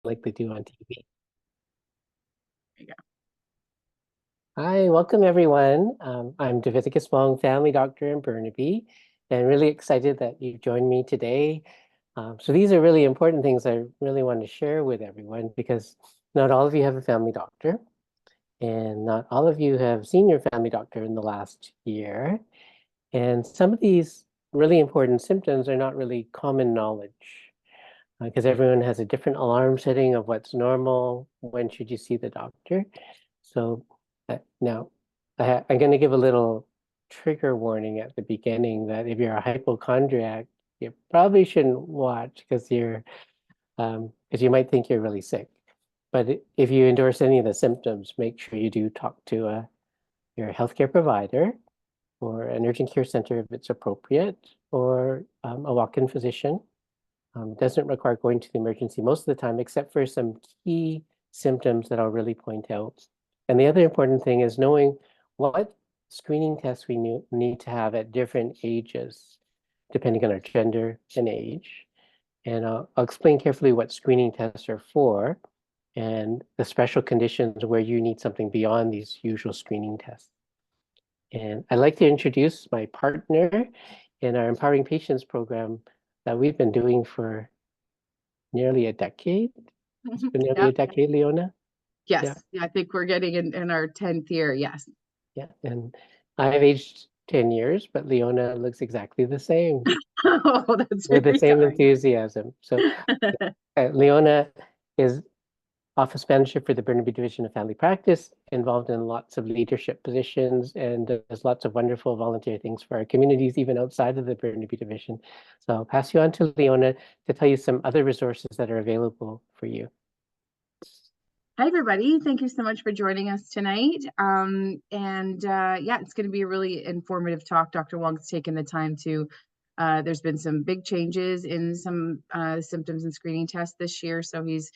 like they do on TV. There you go. Hi, welcome everyone. I'm Daviticus Wong, family doctor in Burnaby, and really excited that you joined me today. So these are really important things I really want to share with everyone because not all of you have a family doctor, and not all of you have seen your family doctor in the last year. And some of these really important symptoms are not really common knowledge because everyone has a different alarm setting of what's normal, when should you see the doctor. So now I'm going to give a little trigger warning at the beginning that if you're a hypochondriac, you probably shouldn't watch because you might think you're really sick. But if you endorse any of the symptoms, make sure you do talk to your healthcare provider or an urgent care center if it's appropriate, or a walk-in physician. It doesn't require going to the emergency most of the time, except for some key symptoms that I'll really point out. And the other important thing is knowing what screening tests we need to have at different ages, depending on our gender and age. And I'll explain carefully what screening tests are for and the special conditions where you need something beyond these usual screening tests. And I'd like to introduce my partner in our Empowering Patients program that we've been doing for nearly a decade. It's been nearly a Yep. decade, Leona. Yeah, Yes. Yeah, I think we're getting in our 10th year. Yes. yeah. And I've aged 10 years, but Leona looks exactly the same Oh, that's with the very same kind. enthusiasm. So Leona is office manager for the Burnaby Division of Family Practice, involved in lots of leadership positions, and does lots of wonderful volunteer things for our communities, even outside of the Burnaby Division. So I'll pass you on to Leona to tell you some other resources that are available for you. Hi, everybody. Thank you so much for joining us tonight. Yeah, it's going to be a really informative talk. Dr. Wong's taken the time to, there's been some big changes in some symptoms and screening tests this year. So he's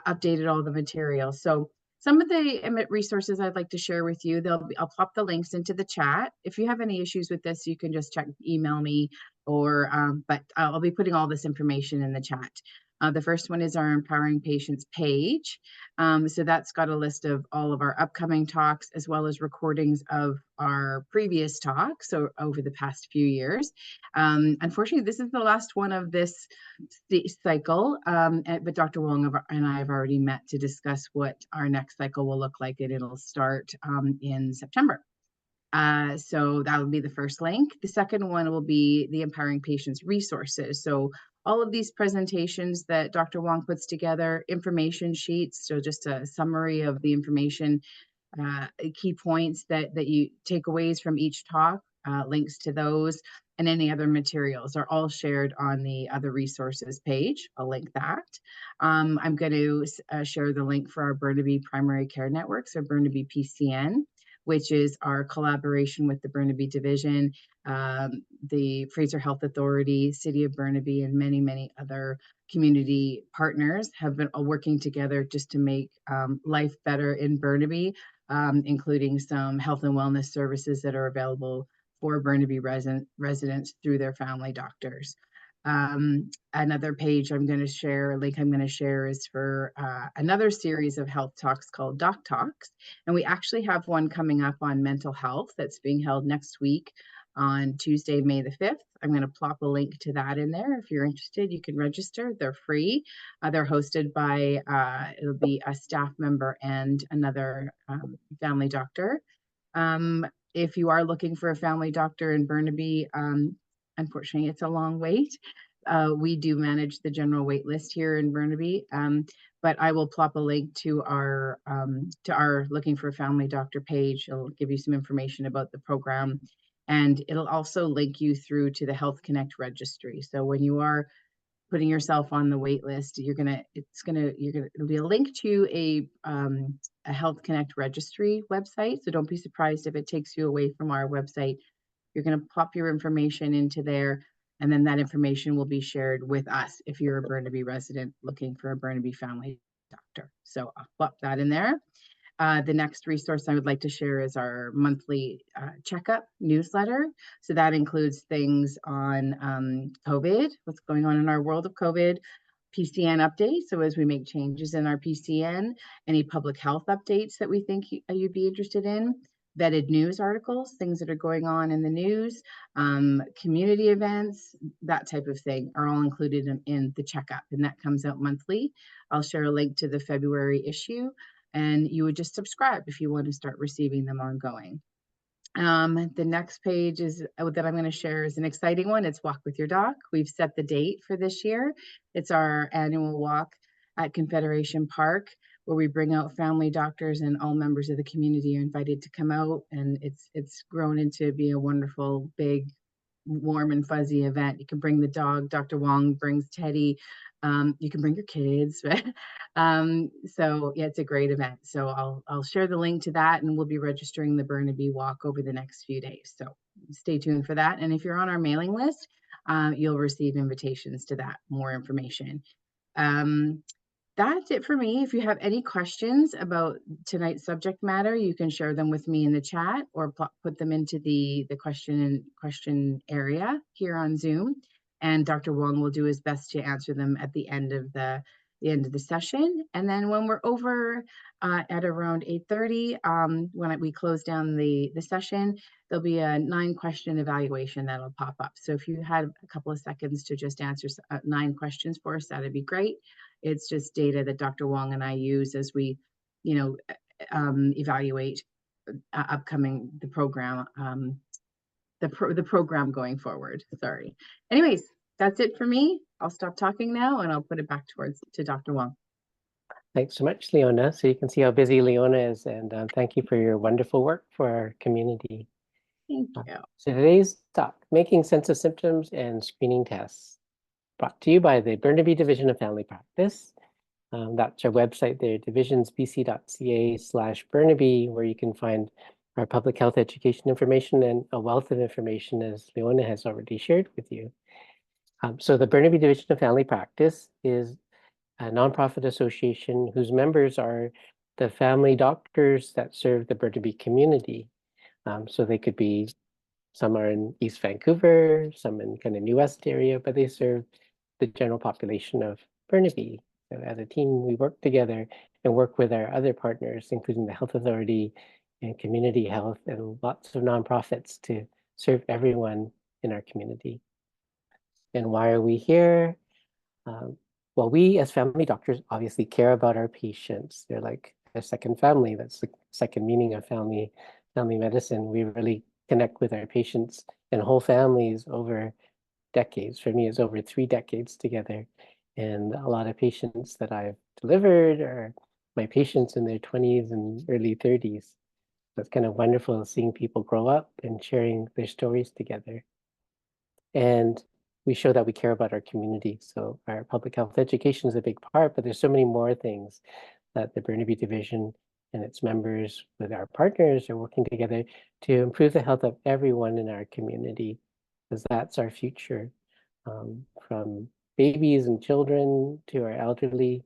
updated all the material. So some of the resources I'd like to share with you, I'll pop the links into the chat. If you have any issues with this, you can just email me, but I'll be putting all this information in the chat. The first one is our Empowering Patients page. So that's got a list of all of our upcoming talks, as well as recordings of our previous talks over the past few years. Unfortunately, this is the last one of this cycle, but Dr. Wong and I have already met to discuss what our next cycle will look like, and it'll start in September. So that will be the first link. The second one will be the Empowering Patients resources. So all of these presentations that Dr. Wong puts together, information sheets, so just a summary of the information, key points that you takeaways from each talk, links to those, and any other materials are all shared on the other resources page. I'll link that. I'm going to share the link for our Burnaby Primary Care Network, so Burnaby PCN, which is our collaboration with the Burnaby Division, the Fraser Health Authority, City of Burnaby, and many, many other community partners have been working together just to make life better in Burnaby, including some health and wellness services that are available for Burnaby residents through their family doctors. Another page I'm going to share, a link I'm going to share is for another series of health talks called Doc Talks. And we actually have one coming up on mental health that's being held next week on Tuesday, May the 5th. I'm going to plop a link to that in there. If you're interested, you can register. They're free. They're hosted by, it'll be a staff member and another family doctor. If you are looking for a family doctor in Burnaby, unfortunately, it's a long wait. We do manage the general wait list here in Burnaby, but I will plop a link to our looking for a family doctor page. It'll give you some information about the program, and it'll also link you through to the Health Connect registry. So when you are putting yourself on the wait list, it'll be a link to a Health Connect registry website. So don't be surprised if it takes you away from our website. You're going to pop your information into there, and then that information will be shared with us if you're a Burnaby resident looking for a Burnaby family doctor. So I'll plop that in there. The next resource I would like to share is our monthly checkup newsletter. So that includes things on COVID, what's going on in our world of COVID, PCN updates. So as we make changes in our PCN, any public health updates that we think you'd be interested in, vetted news articles, things that are going on in the news, community events, that type of thing are all included in the checkup, and that comes out monthly. I'll share a link to the February issue, and you would just subscribe if you want to start receiving them ongoing. The next page is that I'm going to share is an exciting one. It's Walk with Your Doc. We've set the date for this year. It's our annual walk at Confederation Park, where we bring out family doctors, and all members of the community are invited to come out. And it's grown into be a wonderful, big, warm and fuzzy event. You can bring the dog. Dr. Wong brings Teddy. You can bring your kids. So yeah, it's a great event. So I'll share the link to that, and we'll be registering the Burnaby Walk over the next few days. So stay tuned for that. And if you're on our mailing list, you'll receive invitations to that, more information. That's it for me. If you have any questions about tonight's subject matter, you can share them with me in the chat, or put them into the question area here on Zoom. And Dr. Wong will do his best to answer them at the end of the session. And then when we're over at around 8:30, when we close down the session, there'll be a 9-question evaluation that'll pop up. So if you had a couple of seconds to just answer 9 questions for us, that'd be great. It's just data that Dr. Wong and I use as we, evaluate the program going forward. Sorry. Anyways, that's it for me. I'll stop talking now, and I'll put it back to Dr. Wong. Thanks so much, Leona. So you can see how busy Leona is, and thank you for your wonderful work for our community. Thank you. So today's talk, Making Sense of Symptoms and Screening Tests, brought to you by the Burnaby Division of Family Practice. That's our website there, divisionsbc.ca/Burnaby, where you can find our public health education information and a wealth of information, as Leona has already shared with you. So the Burnaby Division of Family Practice is a nonprofit association whose members are the family doctors that serve the Burnaby community. So they could be, some are in East Vancouver, some in kind of New West area, but they serve the general population of Burnaby. So as a team, we work together and work with our other partners, including the Health Authority and Community Health and lots of nonprofits, to serve everyone in our community. And why are we here? Well, we as family doctors obviously care about our patients. They're like a second family. That's the second meaning of family medicine. We really connect with our patients and whole families over decades. For me, it's over 3 decades together. And a lot of patients that I've delivered are my patients in their 20s and early 30s. So it's kind of wonderful seeing people grow up and sharing their stories together. And we show that we care about our community. So our public health education is a big part, but there's so many more things that the Burnaby Division and its members with our partners are working together to improve the health of everyone in our community, because that's our future, from babies and children to our elderly.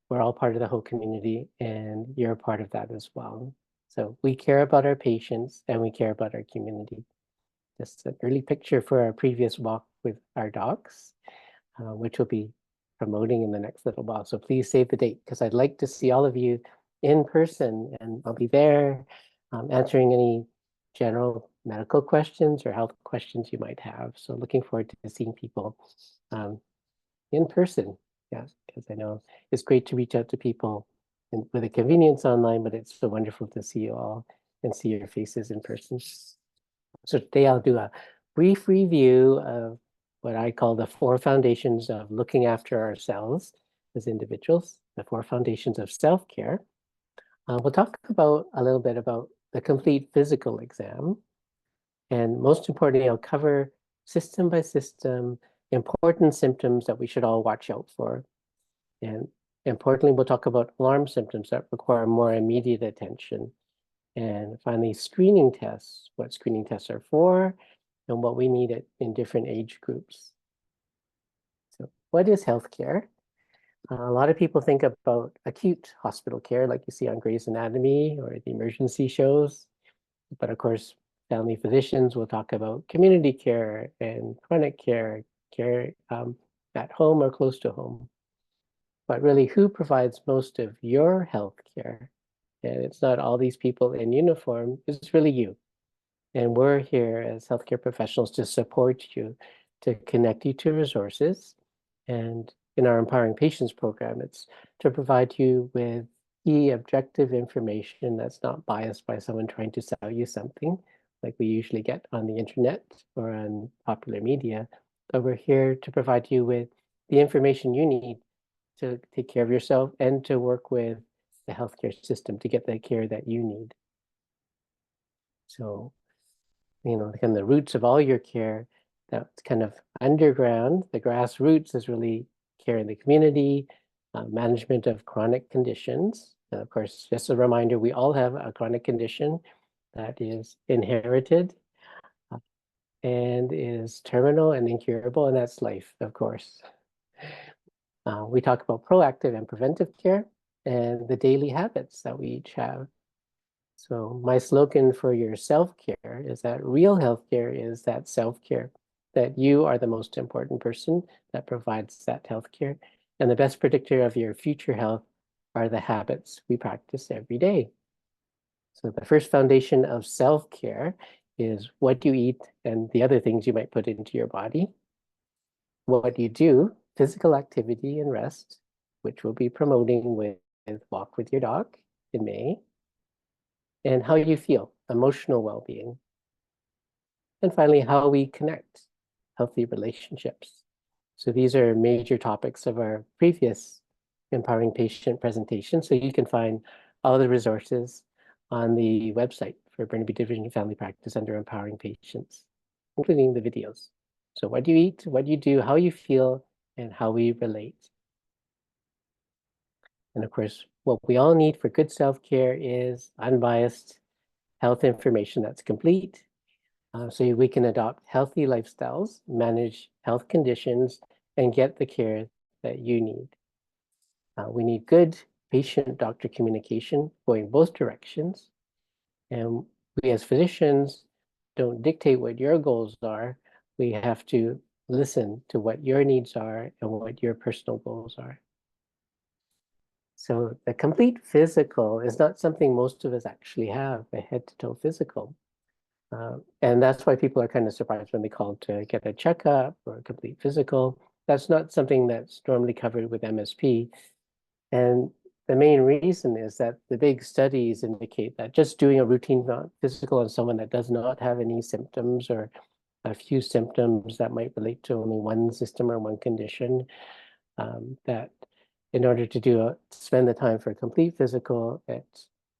We're all part of the whole community, and you're a part of that as well. So we care about our patients and we care about our community. Just an early picture for our previous walk with our dogs, which we'll be promoting in the next little while. So please save the date, because I'd like to see all of you in person, and I'll be there answering any general medical questions or health questions you might have. So looking forward to seeing people in person. Yeah, because I know it's great to reach out to people with a convenience online, but it's so wonderful to see you all and see your faces in person. So today I'll do a brief review of what I call the 4 foundations of looking after ourselves as individuals, the 4 foundations of self-care. We'll talk about a little bit about the complete physical exam. And most importantly, I'll cover system by system important symptoms that we should all watch out for. And importantly, we'll talk about alarm symptoms that require more immediate attention. And finally, screening tests, what screening tests are for, and what we need in different age groups. So what is healthcare? A lot of people think about acute hospital care, like you see on Grey's Anatomy or the emergency shows. But of course, family physicians will talk about community care and chronic care, at home or close to home. But really, who provides most of your health care? And it's not all these people in uniform, it's really you. And we're here as healthcare professionals to support you, to connect you to resources. And in our Empowering Patients program, it's to provide you with key objective information that's not biased by someone trying to sell you something like we usually get on the internet or on popular media. But we're here to provide you with the information you need to take care of yourself and to work with the healthcare system to get the care that you need. So, kind of the roots of all your care, that's kind of underground. The grassroots is really care in the community, management of chronic conditions. And of course, just a reminder, we all have a chronic condition that is inherited and is terminal and incurable, and that's life, of course. We talk about proactive and preventive care and the daily habits that we each have. So my slogan for your self-care is that real healthcare is that self-care, that you are the most important person that provides that healthcare. And the best predictor of your future health are the habits we practice every day. So the first foundation of self-care is what you eat and the other things you might put into your body. What you do, physical activity and rest, which we'll be promoting with Walk with Your Dog in May. And how you feel, emotional well-being. And finally, how we connect, healthy relationships. So these are major topics of our previous Empowering Patient presentation. So you can find all the resources on the website for Burnaby Division of Family Practice under Empowering Patients, including the videos. So what do you eat, what do you do, how you feel, and how we relate. And of course, what we all need for good self-care is unbiased health information that's complete, so we can adopt healthy lifestyles, manage health conditions, and get the care that you need. We need good patient-doctor communication going both directions. And we as physicians don't dictate what your goals are. We have to listen to what your needs are and what your personal goals are. So the complete physical is not something most of us actually have, a head-to-toe physical. And that's why people are kind of surprised when they call to get a checkup or a complete physical. That's not something that's normally covered with MSP. And the main reason is that the big studies indicate that just doing a routine physical on someone that does not have any symptoms or a few symptoms that might relate to only one system or one condition, that in order to spend the time for a complete physical, it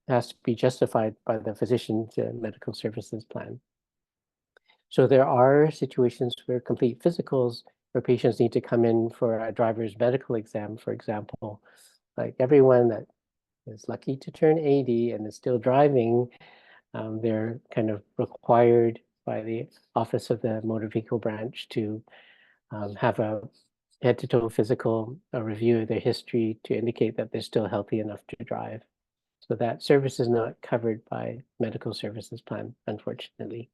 has to be justified by the physician's medical services plan. So there are situations where complete physicals, where patients need to come in for a driver's medical exam, for example. Like everyone that is lucky to turn 80 and is still driving, they're kind of required by the Office of the Motor Vehicle Branch to have a head-to-toe physical, a review of their history to indicate that they're still healthy enough to drive. So that service is not covered by medical services plan, unfortunately.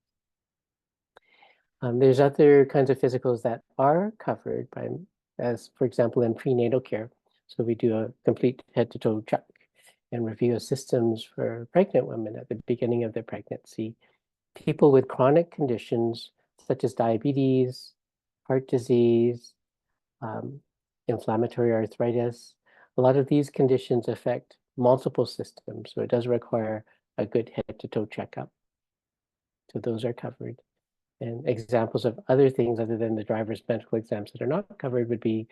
There's other kinds of physicals that are covered by, as for example, in prenatal care. So we do a complete head-to-toe check and review of systems for pregnant women at the beginning of their pregnancy. People with chronic conditions such as diabetes, heart disease, inflammatory arthritis, a lot of these conditions affect multiple systems, so it does require a good head-to-toe checkup. So those are covered. And examples of other things other than the driver's medical exams that are not covered would be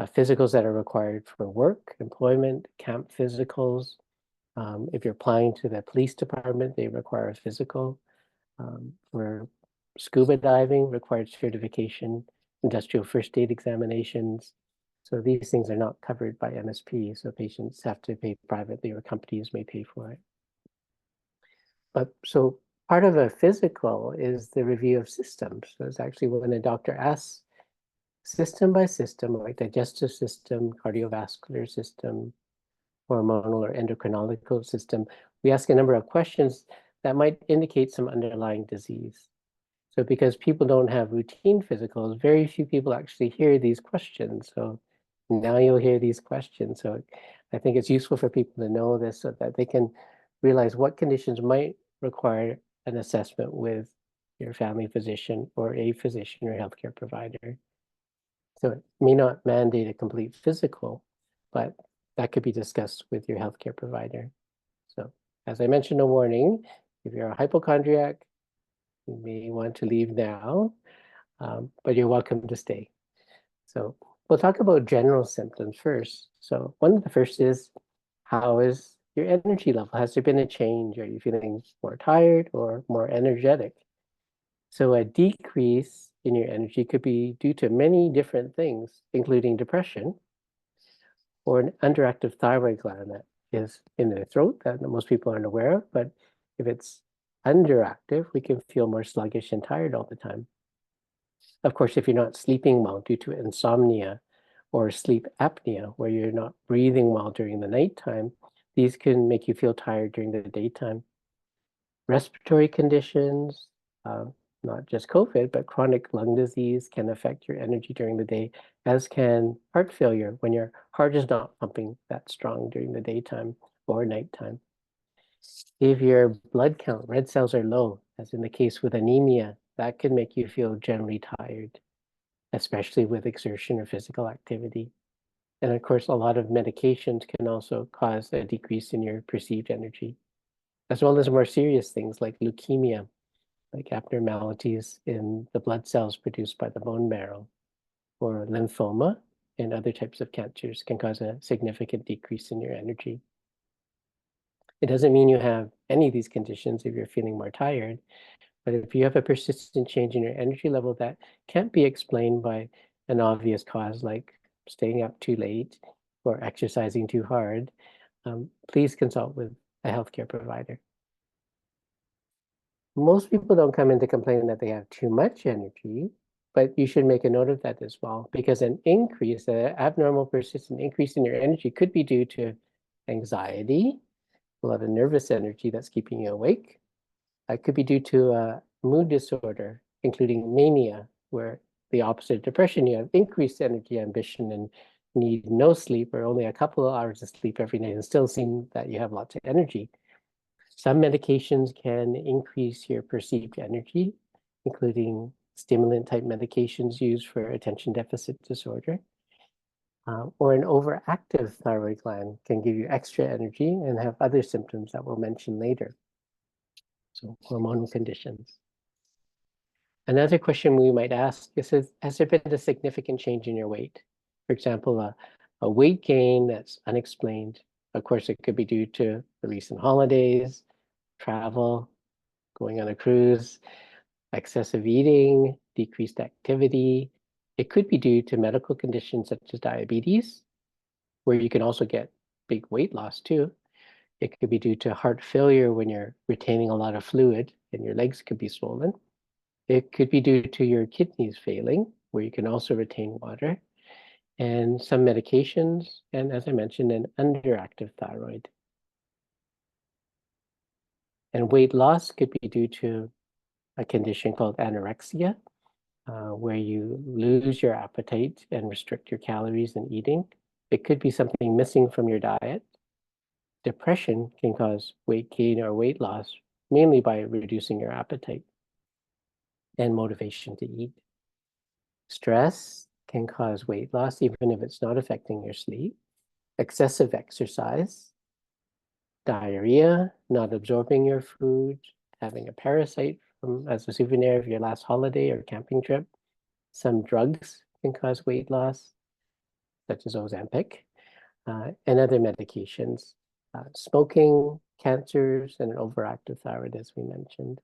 physicals that are required for work, employment, camp physicals. If you're applying to the police department, they require a physical. For scuba diving, required certification, industrial first aid examinations. So these things are not covered by MSP, so patients have to pay privately or companies may pay for it. But so part of a physical is the review of systems. So it's actually when a doctor asks system by system, like digestive system, cardiovascular system, hormonal or endocrinological system, we ask a number of questions that might indicate some underlying disease. So because people don't have routine physicals, very few people actually hear these questions. So now you'll hear these questions. So I think it's useful for people to know this so that they can realize what conditions might require an assessment with your family physician or a physician or healthcare provider. So it may not mandate a complete physical, but that could be discussed with your healthcare provider. So as I mentioned, a warning, if you're a hypochondriac, you may want to leave now, but you're welcome to stay. So we'll talk about general symptoms first. So one of the first is, how is your energy level? Has there been a change? Are you feeling more tired or more energetic? So a decrease in your energy could be due to many different things, including depression or an underactive thyroid gland that is in the throat that most people aren't aware of. But if it's underactive, we can feel more sluggish and tired all the time. Of course, if you're not sleeping well due to insomnia or sleep apnea, where you're not breathing well during the nighttime, these can make you feel tired during the daytime. Respiratory conditions, not just COVID, but chronic lung disease can affect your energy during the day, as can heart failure when your heart is not pumping that strong during the daytime or nighttime. If your blood count, red cells are low, as in the case with anemia, that can make you feel generally tired, especially with exertion or physical activity. And of course, a lot of medications can also cause a decrease in your perceived energy, as well as more serious things like leukemia, like abnormalities in the blood cells produced by the bone marrow, or lymphoma and other types of cancers can cause a significant decrease in your energy. It doesn't mean you have any of these conditions if you're feeling more tired, but if you have a persistent change in your energy level that can't be explained by an obvious cause like staying up too late or exercising too hard, please consult with a healthcare provider. Most people don't come in to complain that they have too much energy, but you should make a note of that as well, because an abnormal persistent increase in your energy could be due to anxiety, a lot of nervous energy that's keeping you awake. It could be due to a mood disorder, including mania, where the opposite of depression, you have increased energy, ambition, and need no sleep or only a couple of hours of sleep every night and still seem that you have lots of energy. Some medications can increase your perceived energy, including stimulant type medications used for attention deficit disorder. Or an overactive thyroid gland can give you extra energy and have other symptoms that we'll mention later. So hormonal conditions. Another question we might ask is, has there been a significant change in your weight? For example, a weight gain that's unexplained. Of course, it could be due to the recent holidays, travel, going on a cruise, excessive eating, decreased activity. It could be due to medical conditions such as diabetes, where you can also get big weight loss too. It could be due to heart failure when you're retaining a lot of fluid and your legs could be swollen. It could be due to your kidneys failing, where you can also retain water, and some medications, and as I mentioned, an underactive thyroid. And weight loss could be due to a condition called anorexia, where you lose your appetite and restrict your calories in eating. It could be something missing from your diet. Depression can cause weight gain or weight loss, mainly by reducing your appetite and motivation to eat. Stress can cause weight loss, even if it's not affecting your sleep. Excessive exercise, diarrhea, not absorbing your food, having a parasite as a souvenir of your last holiday or camping trip. Some drugs can cause weight loss, such as Ozempic, and other medications. Smoking, cancers, and an overactive thyroid, as we mentioned.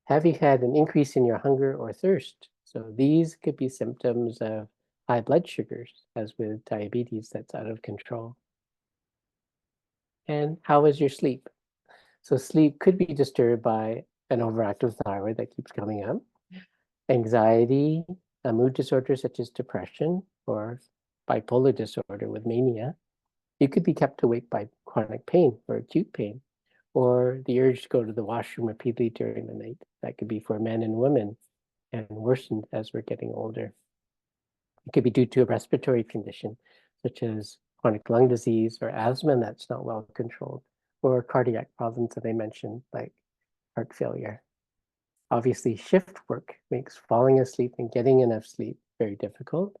Have you had an increase in your hunger or thirst? So these could be symptoms of high blood sugars, as with diabetes that's out of control. And how is your sleep? So sleep could be disturbed by an overactive thyroid that keeps coming up, anxiety, a mood disorder such as depression, or bipolar disorder with mania. You could be kept awake by chronic pain or acute pain, or the urge to go to the washroom repeatedly during the night. That could be for men and women and worsened as we're getting older. It could be due to a respiratory condition, such as chronic lung disease or asthma that's not well controlled, or cardiac problems that I mentioned, like heart failure. Obviously, shift work makes falling asleep and getting enough sleep very difficult.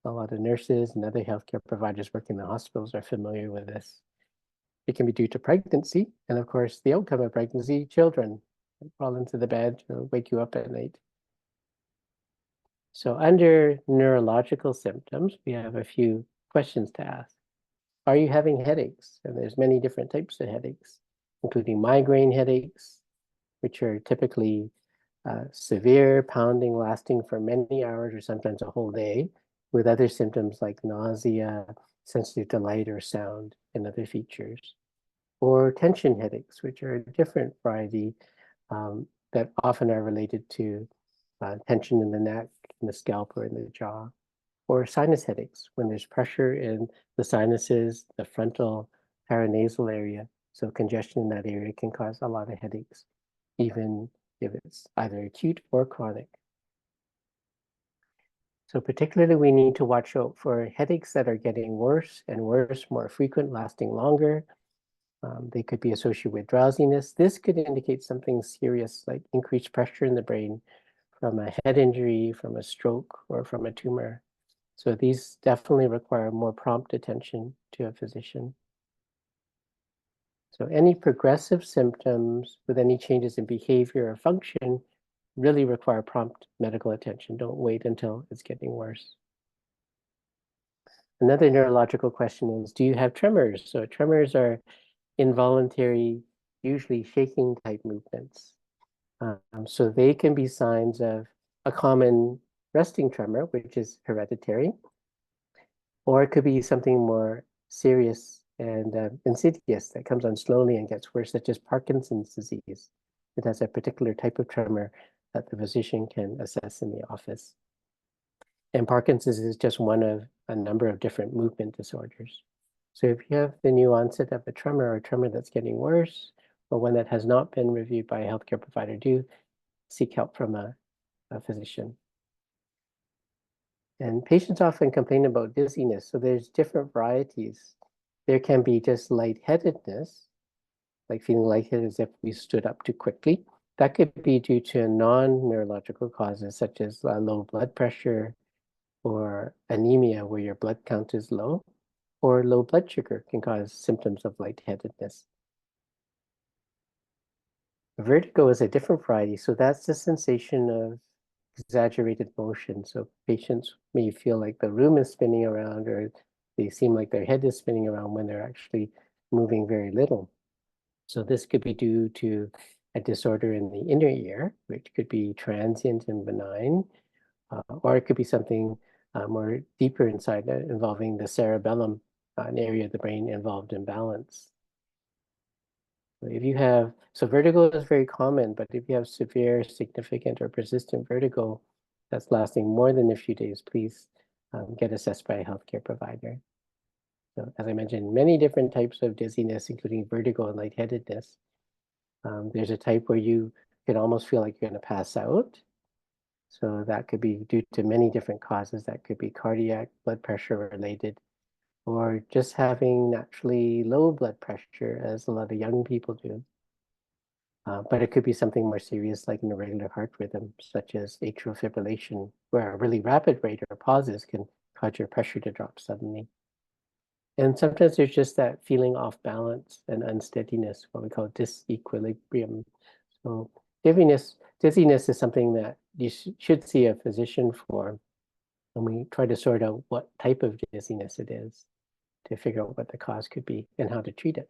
A lot of nurses and other healthcare providers working in the hospitals are familiar with this. It can be due to pregnancy, and of course, the outcome of pregnancy, children fall into the bed or wake you up at night. So under neurological symptoms, we have a few questions to ask. Are you having headaches? And there's many different types of headaches, including migraine headaches, which are typically severe pounding lasting for many hours or sometimes a whole day, with other symptoms like nausea, sensitive to light or sound, and other features. Or tension headaches, which are a different variety that often are related to tension in the neck, in the scalp, or in the jaw. Or sinus headaches, when there's pressure in the sinuses, the frontal paranasal area. So congestion in that area can cause a lot of headaches, even if it's either acute or chronic. So particularly we need to watch out for headaches that are getting worse and worse, more frequent, lasting longer. They could be associated with drowsiness. This could indicate something serious like increased pressure in the brain from a head injury, from a stroke, or from a tumor. So these definitely require more prompt attention to a physician. So any progressive symptoms with any changes in behavior or function really require prompt medical attention. Don't wait until it's getting worse. Another neurological question is, do you have tremors? So tremors are involuntary, usually shaking type movements. So they can be signs of a common resting tremor, which is hereditary, or it could be something more serious and insidious that comes on slowly and gets worse, such as Parkinson's disease. It has a particular type of tremor that the physician can assess in the office. And Parkinson's is just one of a number of different movement disorders. So if you have the new onset of a tremor or a tremor that's getting worse, or one that has not been reviewed by a healthcare provider, do seek help from a physician. And patients often complain about dizziness, so there's different varieties. There can be just lightheadedness, like feeling lightheaded as if we stood up too quickly. That could be due to non-neurological causes, such as low blood pressure or anemia, where your blood count is low, or low blood sugar can cause symptoms of lightheadedness. Vertigo is a different variety, so that's the sensation of exaggerated motion. So patients may feel like the room is spinning around, or they seem like their head is spinning around when they're actually moving very little. So this could be due to a disorder in the inner ear, which could be transient and benign, or it could be something more deeper inside involving the cerebellum, an area of the brain involved in balance. If you have, so vertigo is very common, but if you have severe, significant, or persistent vertigo that's lasting more than a few days, please get assessed by a healthcare provider. So as I mentioned, many different types of dizziness, including vertigo and lightheadedness. There's a type where you can almost feel like you're going to pass out. So that could be due to many different causes. That could be cardiac, blood pressure related, or just having naturally low blood pressure, as a lot of young people do. But it could be something more serious like an irregular heart rhythm, such as atrial fibrillation, where a really rapid rate or pauses can cause your pressure to drop suddenly. And sometimes there's just that feeling off balance and unsteadiness, what we call disequilibrium. So dizziness is something that you should see a physician for. And we try to sort out what type of dizziness it is to figure out what the cause could be and how to treat it.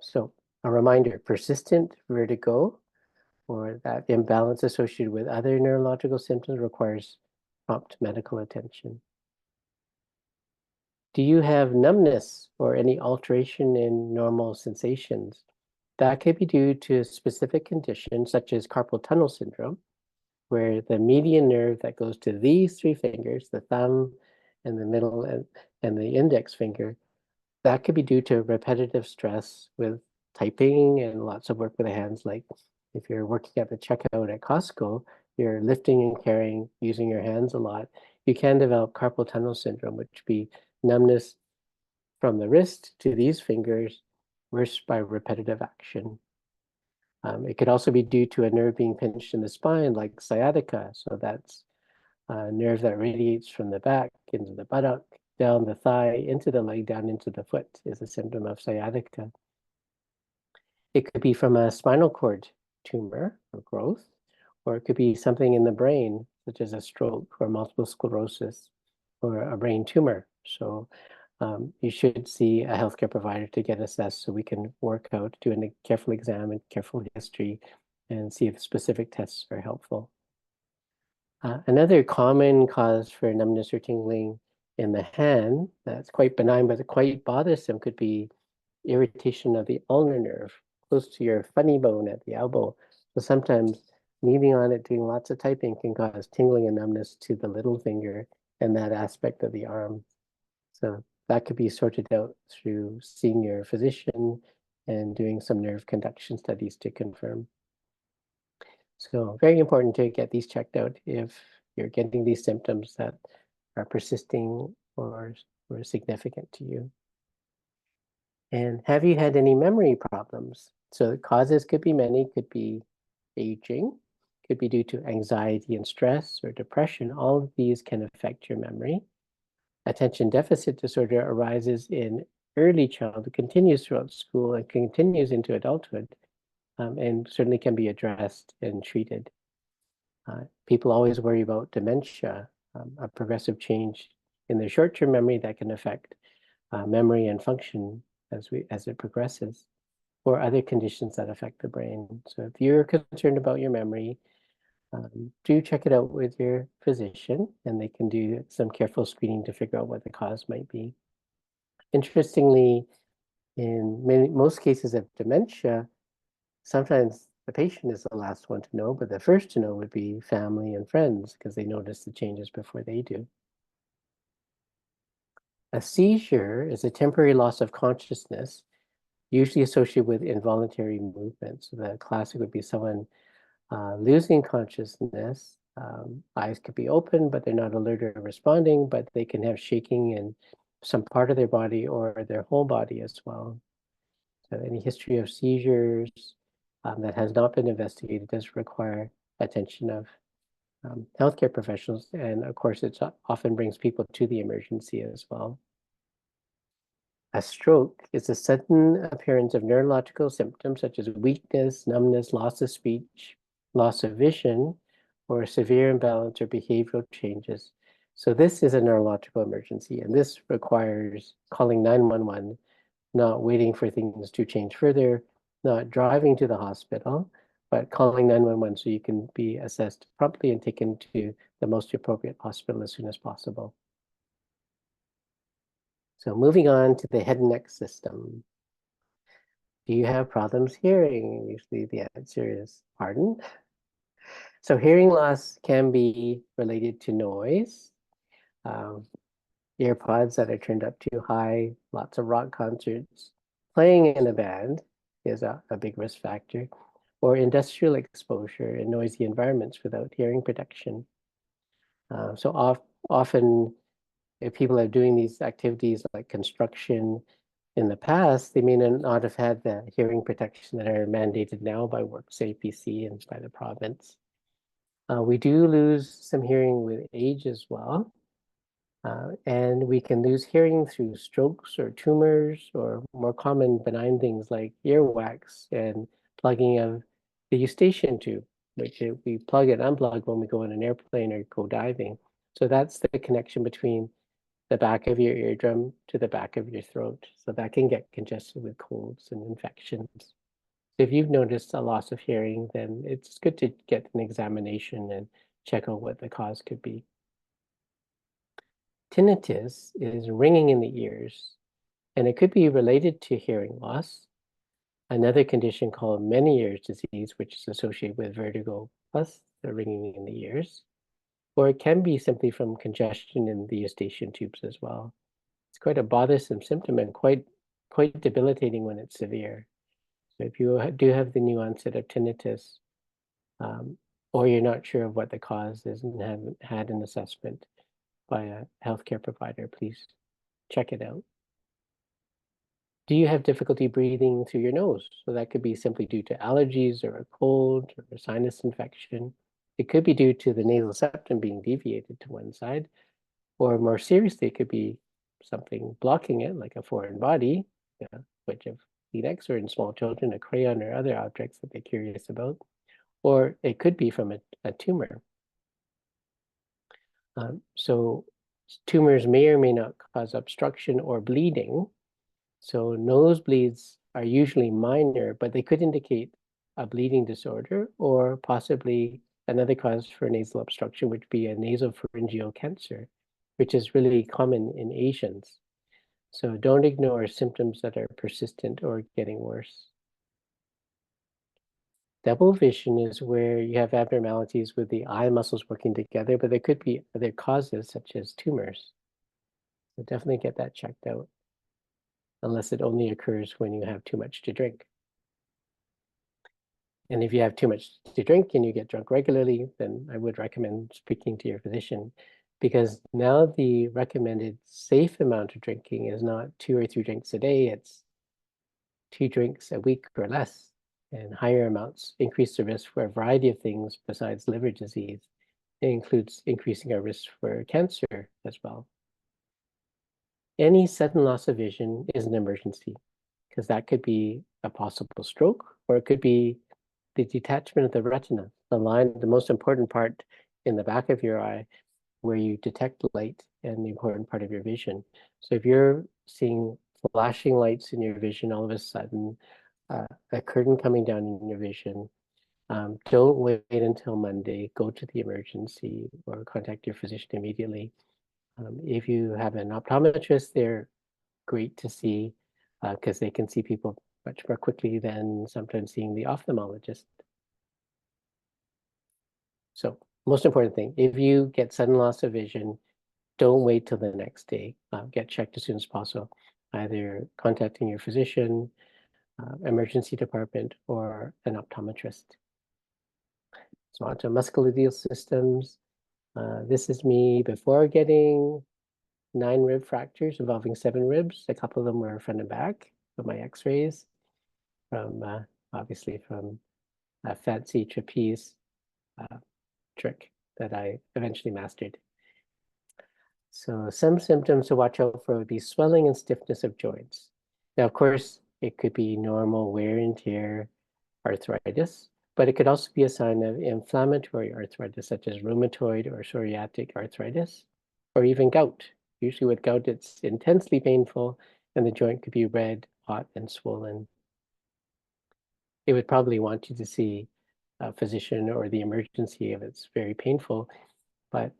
So a reminder, persistent vertigo or that imbalance associated with other neurological symptoms requires prompt medical attention. Do you have numbness or any alteration in normal sensations? That could be due to specific conditions such as carpal tunnel syndrome, where the median nerve that goes to these three fingers, the thumb and the middle and the index finger, that could be due to repetitive stress with typing and lots of work with the hands. Like if you're working at the checkout at Costco, you're lifting and carrying using your hands a lot. You can develop carpal tunnel syndrome, which be numbness from the wrist to these fingers, worse by repetitive action. It could also be due to a nerve being pinched in the spine, like sciatica. So that's a nerve that radiates from the back into the buttock, down the thigh, into the leg, down into the foot is a symptom of sciatica. It could be from a spinal cord tumor or growth, or it could be something in the brain, such as a stroke or multiple sclerosis or a brain tumor. So you should see a healthcare provider to get assessed so we can work out, do a careful exam and careful history and see if specific tests are helpful. Another common cause for numbness or tingling in the hand that's quite benign but quite bothersome could be irritation of the ulnar nerve close to your funny bone at the elbow. So sometimes leaning on it, doing lots of typing can cause tingling and numbness to the little finger and that aspect of the arm. So that could be sorted out through seeing your physician and doing some nerve conduction studies to confirm. So very important to get these checked out if you're getting these symptoms that are persisting or significant to you. And have you had any memory problems? So the causes could be many, could be aging, could be due to anxiety and stress or depression. All of these can affect your memory. Attention deficit disorder arises in early childhood, continues throughout school, and continues into adulthood, and certainly can be addressed and treated. People always worry about dementia, a progressive change in their short-term memory that can affect memory and function as it progresses, or other conditions that affect the brain. So if you're concerned about your memory, do check it out with your physician, and they can do some careful screening to figure out what the cause might be. Interestingly, in most cases of dementia, sometimes the patient is the last one to know, but the first to know would be family and friends because they notice the changes before they do. A seizure is a temporary loss of consciousness, usually associated with involuntary movement. So the classic would be someone losing consciousness. Eyes could be open, but they're not alert or responding, but they can have shaking in some part of their body or their whole body as well. So any history of seizures that has not been investigated does require attention of healthcare professionals. And of course, it often brings people to the emergency as well. A stroke is a sudden appearance of neurological symptoms such as weakness, numbness, loss of speech, loss of vision, or severe imbalance or behavioral changes. So this is a neurological emergency, and this requires calling 911, not waiting for things to change further, not driving to the hospital, but calling 911 so you can be assessed promptly and taken to the most appropriate hospital as soon as possible. So moving on to the head and neck system. Do you have problems hearing? Usually the answer is pardon. So hearing loss can be related to noise. Earpods that are turned up too high, lots of rock concerts, playing in a band is a big risk factor, or industrial exposure in noisy environments without hearing protection. So often, if people are doing these activities like construction in the past, they may not have had the hearing protection that are mandated now by WorkSafe-BC and by the province. We do lose some hearing with age as well. And we can lose hearing through strokes or tumors or more common benign things like earwax and plugging of the eustachian tube, which we plug and unplug when we go on an airplane or go diving. So that's the connection between the back of your eardrum to the back of your throat. So that can get congested with colds and infections. So if you've noticed a loss of hearing, then it's good to get an examination and check out what the cause could be. Tinnitus is ringing in the ears, and it could be related to hearing loss. Another condition called Meniere's disease, which is associated with vertigo plus the ringing in the ears, or it can be simply from congestion in the eustachian tubes as well. quite a bothersome symptom and quite debilitating when it's severe. So if you do have the new onset of tinnitus, or you're not sure of what the cause is and haven't had an assessment by a healthcare provider, please check it out. Do you have difficulty breathing through your nose? So that could be simply due to allergies or a cold or a sinus infection. It could be due to the nasal septum being deviated to one side, or more seriously, it could be something blocking it, like a foreign body, which of Kleenex, or in small children, a crayon or other objects that they're curious about, or it could be from a tumor. So tumors may or may not cause obstruction or bleeding. So nosebleeds are usually minor, but they could indicate a bleeding disorder or possibly another cause for nasal obstruction, which would be a nasopharyngeal cancer, which is really common in Asians. So don't ignore symptoms that are persistent or getting worse. Double vision is where you have abnormalities with the eye muscles working together, but there could be other causes such as tumors. So definitely get that checked out, unless it only occurs when you have too much to drink. And if you have too much to drink and you get drunk regularly, then I would recommend speaking to your physician, because now the recommended safe amount of drinking is not 2 or 3 drinks a day, it's 2 drinks a week or less. And higher amounts increase the risk for a variety of things besides liver disease. It includes increasing our risk for cancer as well. Any sudden loss of vision is an emergency, because that could be a possible stroke, or it could be the detachment of the retina, the line, the most important part in the back of your eye where you detect light and the important part of your vision. So if you're seeing flashing lights in your vision all of a sudden, a curtain coming down in your vision, don't wait until Monday. Go to the emergency or contact your physician immediately. If you have an optometrist, they're great to see because they can see people much more quickly than sometimes seeing the ophthalmologist. So most important thing, if you get sudden loss of vision, don't wait till the next day. Get checked as soon as possible, either contacting your physician, emergency department, or an optometrist. So on to musculoskeletal systems. This is me before getting 9 rib fractures involving 7 ribs. A couple of them were front and back of my x-rays from obviously from a fancy trapeze trick that I eventually mastered. So some symptoms to watch out for would be swelling and stiffness of joints. Now, of course, it could be normal wear and tear arthritis, but it could also be a sign of inflammatory arthritis, such as rheumatoid or psoriatic arthritis, or even gout. Usually with gout, it's intensely painful, and the joint could be red, hot, and swollen. It would probably want you to see a physician or the emergency if it's very painful, but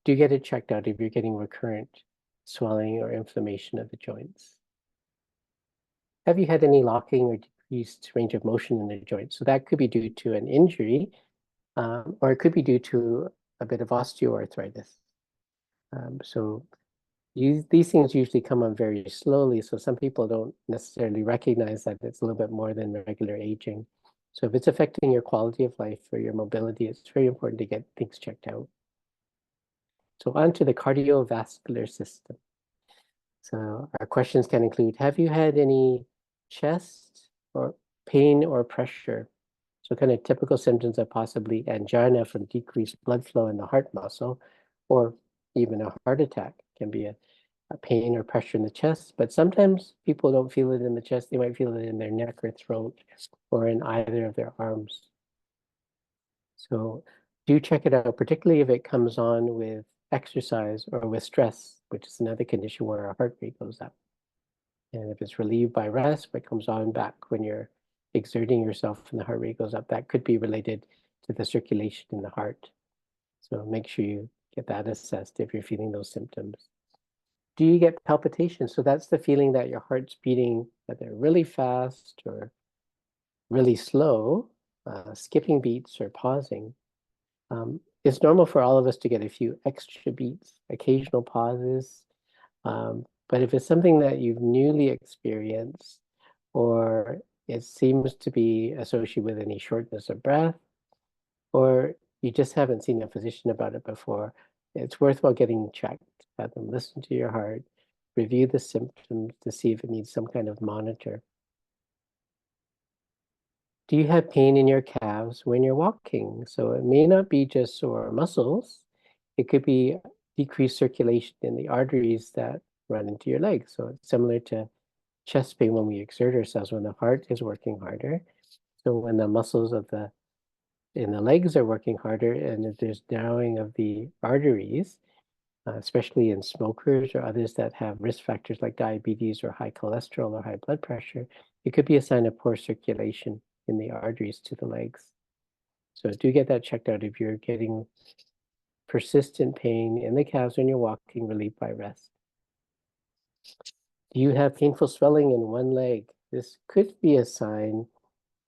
do get it checked out if you're getting recurrent swelling or inflammation of the joints. Have you had any locking or decreased range of motion in the joints? So that could be due to an injury, or it could be due to a bit of osteoarthritis. So these things usually come on very slowly, so some people don't necessarily recognize that it's a little bit more than regular aging. So if it's affecting your quality of life or your mobility, it's very important to get things checked out. So on to the cardiovascular system. So our questions can include, have you had any chest or pain or pressure? So kind of typical symptoms are possibly angina from decreased blood flow in the heart muscle, or even a heart attack can be a pain or pressure in the chest. But sometimes people don't feel it in the chest. They might feel it in their neck or throat or in either of their arms. So do check it out, particularly if it comes on with exercise or with stress, which is another condition where our heart rate goes up. And if it's relieved by rest, but comes on back when you're exerting yourself and the heart rate goes up, that could be related to the circulation in the heart. So make sure you get that assessed if you're feeling those symptoms. Do you get palpitations? So that's the feeling that your heart's beating either really fast or really slow, skipping beats or pausing. It's normal for all of us to get a few extra beats, occasional pauses, But if it's something that you've newly experienced, or it seems to be associated with any shortness of breath, or you just haven't seen a physician about it before, it's worthwhile getting checked. Have them listen to your heart, review the symptoms to see if it needs some kind of monitor. Do you have pain in your calves when you're walking? So it may not be just sore muscles. It could be decreased circulation in the arteries that run into your legs. So it's similar to chest pain when we exert ourselves, when the heart is working harder. So when the muscles in the legs are working harder and if there's narrowing of the arteries, especially in smokers or others that have risk factors like diabetes or high cholesterol or high blood pressure, it could be a sign of poor circulation in the arteries to the legs. So do get that checked out if you're getting persistent pain in the calves when you're walking, relieved by rest. Do you have painful swelling in one leg? This could be a sign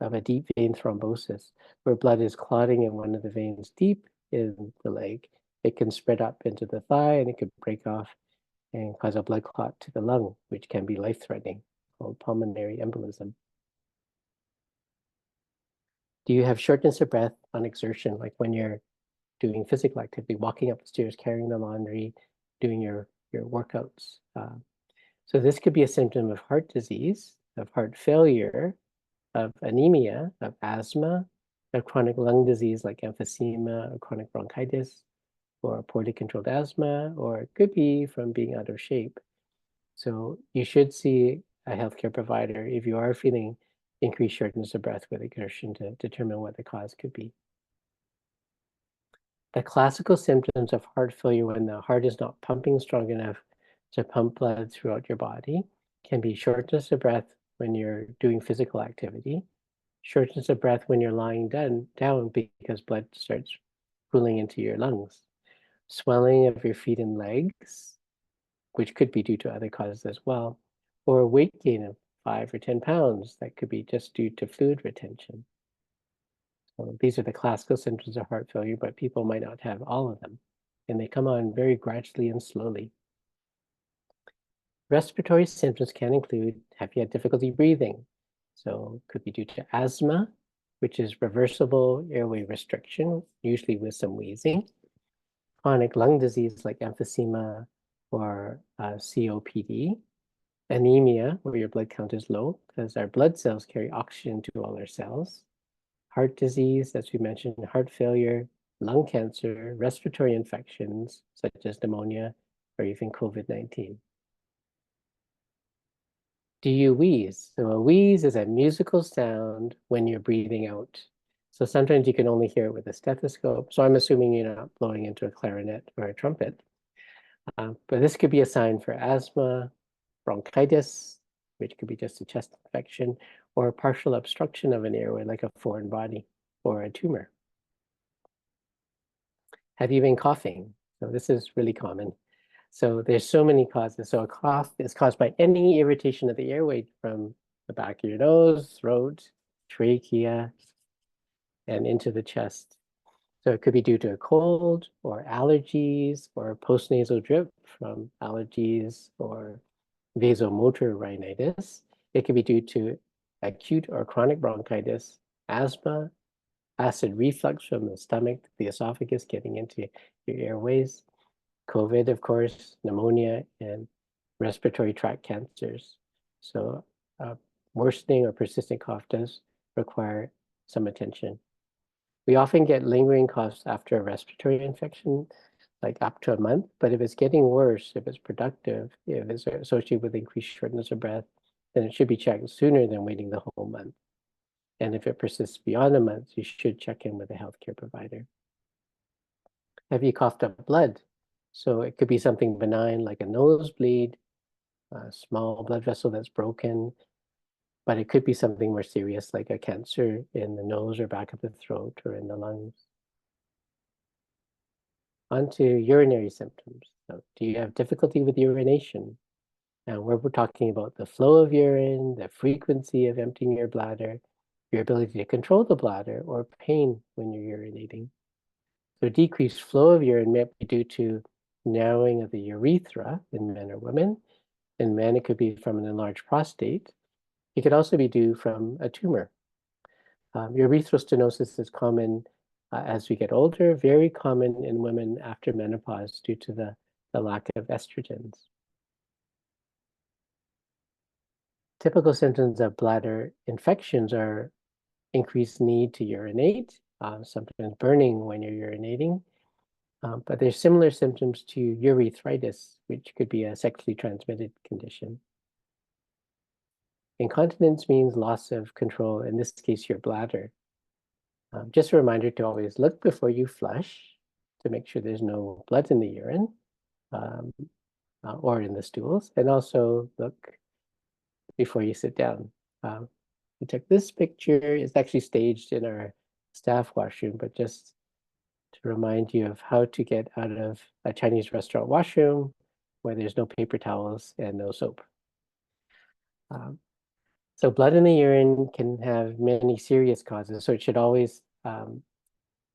of a deep vein thrombosis, where blood is clotting in one of the veins deep in the leg. It can spread up into the thigh and it could break off and cause a blood clot to the lung, which can be life-threatening, called pulmonary embolism. Do you have shortness of breath on exertion, like when you're doing physical activity, walking up the stairs, carrying the laundry, doing your workouts? So this could be a symptom of heart disease, of heart failure, of anemia, of asthma, of chronic lung disease like emphysema or chronic bronchitis, or poorly controlled asthma, or it could be from being out of shape. So you should see a healthcare provider if you are feeling increased shortness of breath with exertion to determine what the cause could be. The classical symptoms of heart failure when the heart is not pumping strong enough to pump blood throughout your body can be shortness of breath when you're doing physical activity, shortness of breath when you're lying down because blood starts pooling into your lungs, swelling of your feet and legs, which could be due to other causes as well, or weight gain of 5 or 10 pounds that could be just due to fluid retention. So these are the classical symptoms of heart failure, but people might not have all of them, and they come on very gradually and slowly. Respiratory symptoms can include, have you had difficulty breathing? So it could be due to asthma, which is reversible airway restriction, usually with some wheezing, chronic lung disease like emphysema or COPD, anemia, where your blood count is low because our blood cells carry oxygen to all our cells, heart disease, as we mentioned, heart failure, lung cancer, respiratory infections such as pneumonia or even COVID-19. Do you wheeze? So a wheeze is a musical sound when you're breathing out. So sometimes you can only hear it with a stethoscope. So I'm assuming you're not blowing into a clarinet or a trumpet. But this could be a sign for asthma, bronchitis, which could be just a chest infection, or a partial obstruction of an airway like a foreign body or a tumor. Have you been coughing? So this is really common. So there's so many causes. So a cough is caused by any irritation of the airway from the back of your nose, throat, trachea, and into the chest. So it could be due to a cold or allergies or postnasal drip from allergies or vasomotor rhinitis. It could be due to acute or chronic bronchitis, asthma, acid reflux from the stomach, the esophagus getting into your airways, COVID, of course, pneumonia, and respiratory tract cancers. So worsening or persistent cough does require some attention. We often get lingering coughs after a respiratory infection, like up to a month, but if it's getting worse, if it's productive, if it's associated with increased shortness of breath, then it should be checked sooner than waiting the whole month. And if it persists beyond a month, you should check in with a healthcare provider. Have you coughed up blood? So it could be something benign like a nosebleed, a small blood vessel that's broken, but it could be something more serious like a cancer in the nose or back of the throat or in the lungs. On to urinary symptoms. So do you have difficulty with urination? Now, we're talking about the flow of urine, the frequency of emptying your bladder, your ability to control the bladder, or pain when you're urinating. So decreased flow of urine may be due to narrowing of the urethra in men or women. In men, it could be from an enlarged prostate. It could also be due from a tumor. Urethral stenosis is common as we get older, very common in women after menopause due to the lack of estrogens. Typical symptoms of bladder infections are increased need to urinate, sometimes burning when you're urinating, but there's similar symptoms to urethritis, which could be a sexually transmitted condition. Incontinence means loss of control, in this case, your bladder. Just a reminder to always look before you flush to make sure there's no blood in the urine or in the stools, and also look before you sit down. We took this picture. It's actually staged in our staff washroom, but just to remind you of how to get out of a Chinese restaurant washroom where there's no paper towels and no soap. So blood in the urine can have many serious causes, so it should always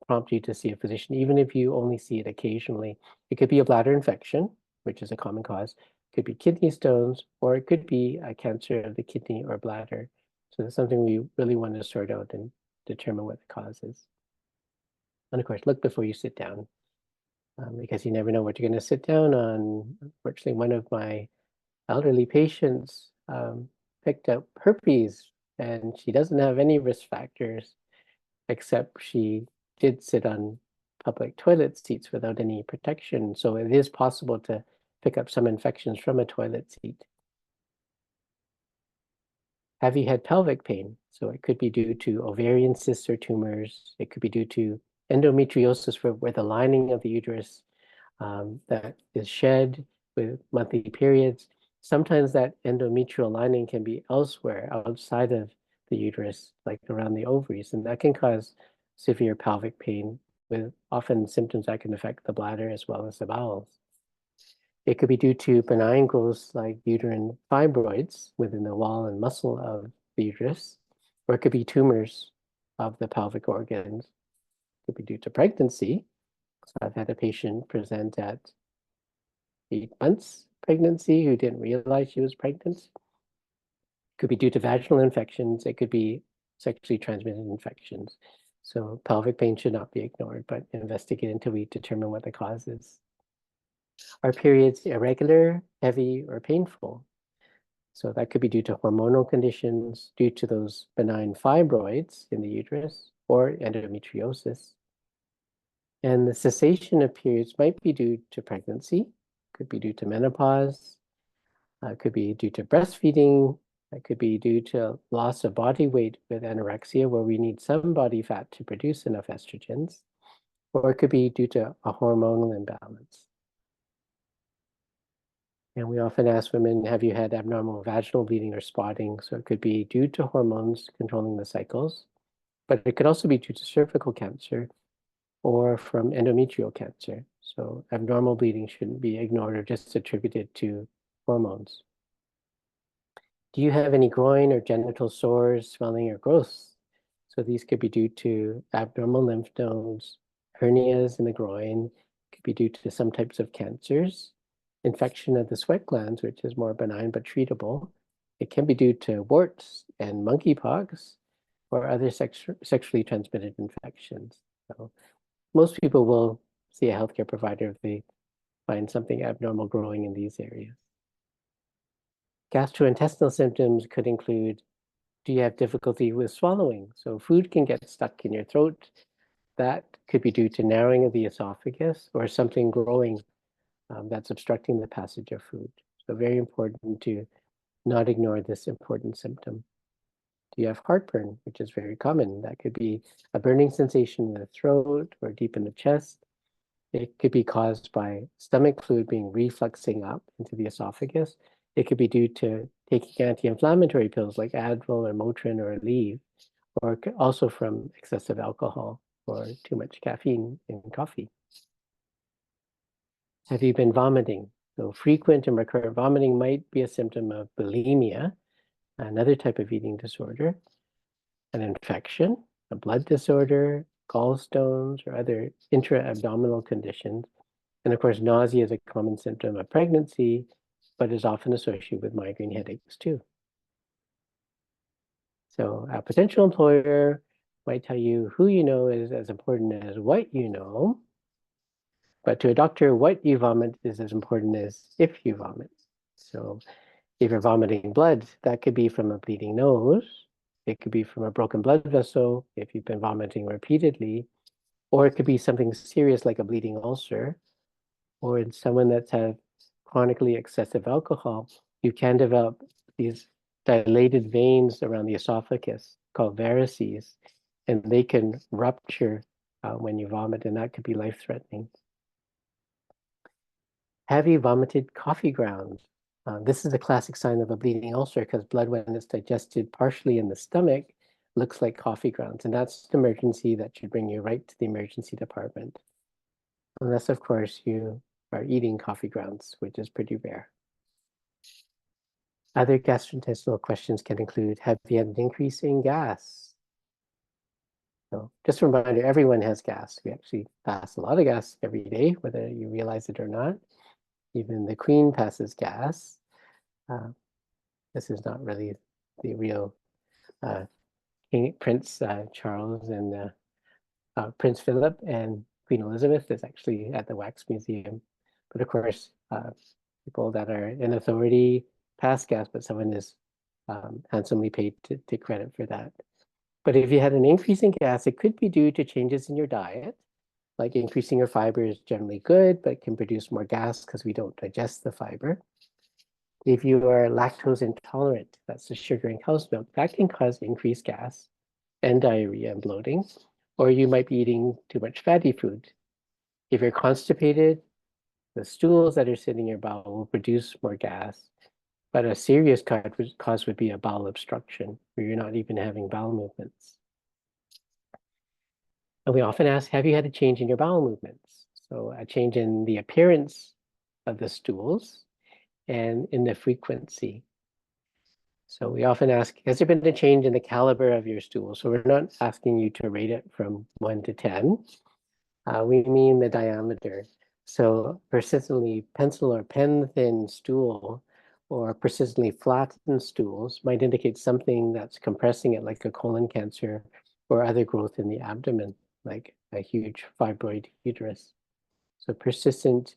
prompt you to see a physician, even if you only see it occasionally. It could be a bladder infection, which is a common cause. It could be kidney stones, or it could be a cancer of the kidney or bladder. So that's something we really want to sort out and determine what the cause is. And of course, look before you sit down, because you never know what you're going to sit down on. Unfortunately, one of my elderly patients picked up herpes, and she doesn't have any risk factors, except she did sit on public toilet seats without any protection. So it is possible to pick up some infections from a toilet seat. Have you had pelvic pain? So it could be due to ovarian cysts or tumors. It could be due to endometriosis, where the lining of the uterus that is shed with monthly periods. Sometimes that endometrial lining can be elsewhere outside of the uterus, like around the ovaries, and that can cause severe pelvic pain with often symptoms that can affect the bladder as well as the bowels. It could be due to benign growths like uterine fibroids within the wall and muscle of the uterus, or it could be tumors of the pelvic organs. It could be due to pregnancy. So I've had a patient present at 8 months pregnancy who didn't realize she was pregnant. It could be due to vaginal infections. It could be sexually transmitted infections. So pelvic pain should not be ignored, but investigate until we determine what the cause is. Are periods irregular, heavy, or painful? So that could be due to hormonal conditions, due to those benign fibroids in the uterus, or endometriosis. And the cessation of periods might be due to pregnancy, could be due to menopause, could be due to breastfeeding, it could be due to loss of body weight with anorexia, where we need some body fat to produce enough estrogens, or it could be due to a hormonal imbalance. And we often ask women, have you had abnormal vaginal bleeding or spotting? So it could be due to hormones controlling the cycles, but it could also be due to cervical cancer or from endometrial cancer. So abnormal bleeding shouldn't be ignored or just attributed to hormones. Do you have any groin or genital sores, swelling, or growths? So these could be due to abnormal lymph nodes, hernias in the groin, could be due to some types of cancers, infection of the sweat glands, which is more benign but treatable. It can be due to warts and monkeypox or other sexually transmitted infections. So most people will see a healthcare provider if they find something abnormal growing in these areas. Gastrointestinal symptoms could include, do you have difficulty with swallowing? So food can get stuck in your throat. That could be due to narrowing of the esophagus or something growing that's obstructing the passage of food. So very important to not ignore this important symptom. Do you have heartburn, which is very common? That could be a burning sensation in the throat or deep in the chest. It could be caused by stomach fluid being refluxing up into the esophagus. It could be due to taking anti-inflammatory pills like Advil or Motrin or Aleve, or also from excessive alcohol or too much caffeine in coffee. Have you been vomiting? So frequent and recurrent vomiting might be a symptom of bulimia, another type of eating disorder, an infection, a blood disorder, gallstones, or other intra-abdominal conditions. And of course, nausea is a common symptom of pregnancy, but is often associated with migraine headaches too. So a potential employer might tell you who you know is as important as what you know, but to a doctor, what you vomit is as important as if you vomit. So if you're vomiting blood, that could be from a bleeding nose, it could be from a broken blood vessel if you've been vomiting repeatedly, or it could be something serious like a bleeding ulcer, or in someone that's had chronically excessive alcohol, you can develop these dilated veins around the esophagus called varices, and they can rupture when you vomit, and that could be life-threatening. Have you vomited coffee grounds? This is a classic sign of a bleeding ulcer because blood, when it's digested partially in the stomach, looks like coffee grounds, and that's an emergency that should bring you right to the emergency department. Unless, of course, you are eating coffee grounds, which is pretty rare. Other gastrointestinal questions can include, have you had an increase in gas? So just a reminder, everyone has gas. We actually pass a lot of gas every day, whether you realize it or not. Even the Queen passes gas. This is not really the real Prince Charles and Prince Philip and Queen Elizabeth is actually at the Wax Museum. But of course, people that are in authority pass gas, but someone is handsomely paid to take credit for that. But if you had an increase in gas, it could be due to changes in your diet. Like increasing your fiber is generally good, but can produce more gas because we don't digest the fiber. If you are lactose intolerant, that's the sugar in cow's milk, that can cause increased gas and diarrhea and bloating, or you might be eating too much fatty food. If you're constipated, the stools that are sitting in your bowel will produce more gas, but a serious cause would be a bowel obstruction, where you're not even having bowel movements. And we often ask, have you had a change in your bowel movements? So a change in the appearance of the stools and in the frequency. So we often ask, has there been a change in the caliber of your stool? So we're not asking you to rate it from 1 to 10. We mean the diameter. So persistently pencil or pen thin stool or persistently flattened stools might indicate something that's compressing it, like a colon cancer or other growth in the abdomen, like a huge fibroid uterus. So persistent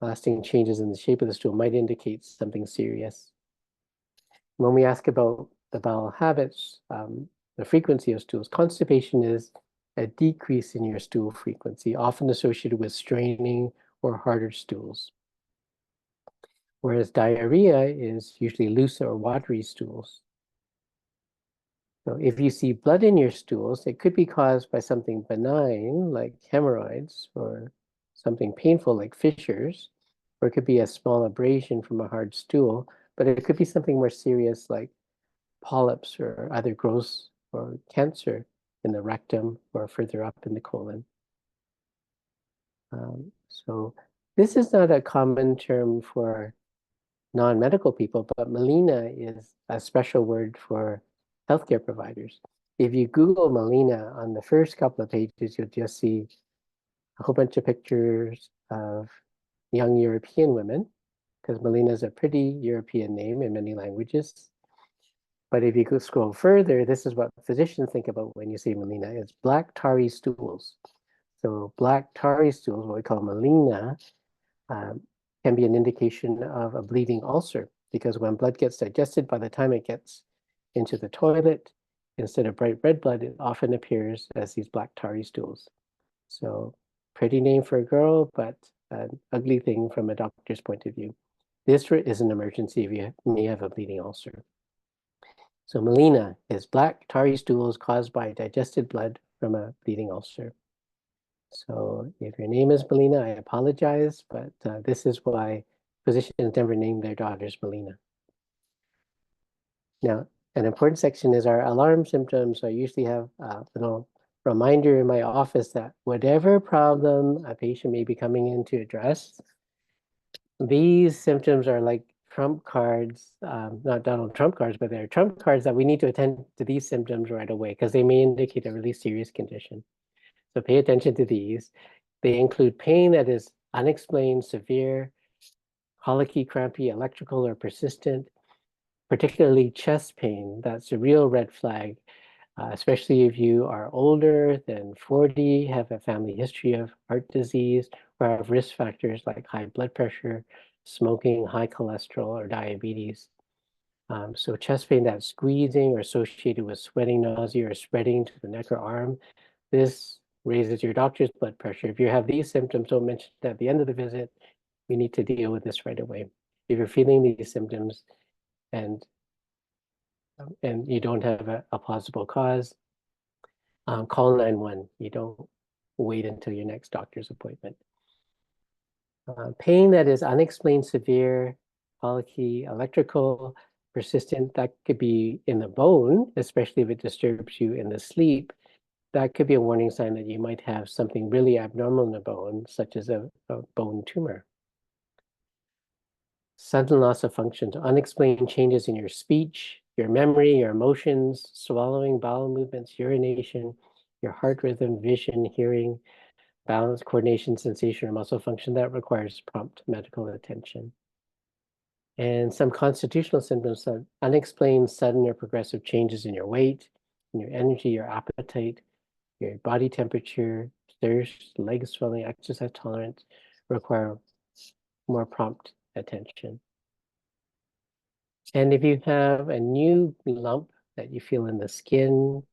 lasting changes in the shape of the stool might indicate something serious. When we ask about the bowel habits, the frequency of stools, constipation is a decrease in your stool frequency, often associated with straining or harder stools. Whereas diarrhea is usually loose or watery stools. So if you see blood in your stools, it could be caused by something benign like hemorrhoids or something painful like fissures, or it could be a small abrasion from a hard stool, but it could be something more serious like polyps or other growths or cancer in the rectum or further up in the colon. So this is not a common term for non-medical people, but melena is a special word for healthcare providers. If you Google melena, on the first couple of pages, you'll just see a whole bunch of pictures of young European women, because melena is a pretty European name in many languages. But if you go scroll further, this is what physicians think about when you say melena, is black tarry stools. So black tarry stools, what we call melena, can be an indication of a bleeding ulcer, because when blood gets digested, by the time it gets into the toilet, instead of bright red blood, it often appears as these black tarry stools. So pretty name for a girl, but an ugly thing from a doctor's point of view. This is an emergency if you may have a bleeding ulcer. So melena is black tarry stools caused by digested blood from a bleeding ulcer. So if your name is Melina, I apologize, but this is why physicians never name their daughters Melina. Now, an important section is our alarm symptoms. I usually have a little reminder in my office that whatever problem a patient may be coming in to address, these symptoms are like trump cards, not Donald Trump cards, but they're trump cards that we need to attend to these symptoms right away because they may indicate a really serious condition. So pay attention to these. They include pain that is unexplained, severe, colicky, crampy, electrical, or persistent, particularly chest pain. That's a real red flag, especially if you are older than 40, have a family history of heart disease, or have risk factors like high blood pressure, smoking, high cholesterol, or diabetes. So chest pain that's squeezing or associated with sweating, nausea, or spreading to the neck or arm, this raises your doctor's blood pressure. If you have these symptoms, don't mention it at the end of the visit. We need to deal with this right away. If you're feeling these symptoms and you don't have a plausible cause, call 911. You don't wait until your next doctor's appointment. Pain that is unexplained, severe, colicky, electrical, persistent, that could be in the bone, especially if it disturbs you in the sleep. That could be a warning sign that you might have something really abnormal in the bone, such as a bone tumor. Sudden loss of function, unexplained changes in your speech, your memory, your emotions, swallowing, bowel movements, urination, your heart rhythm, vision, hearing, balance, coordination, sensation, or muscle function that requires prompt medical attention. And some constitutional symptoms, unexplained, sudden, or progressive changes in your weight, in your energy, your appetite, your body temperature, thirst, leg swelling, exercise tolerance, require more prompt attention. And if you have a new lump that you feel in the skin,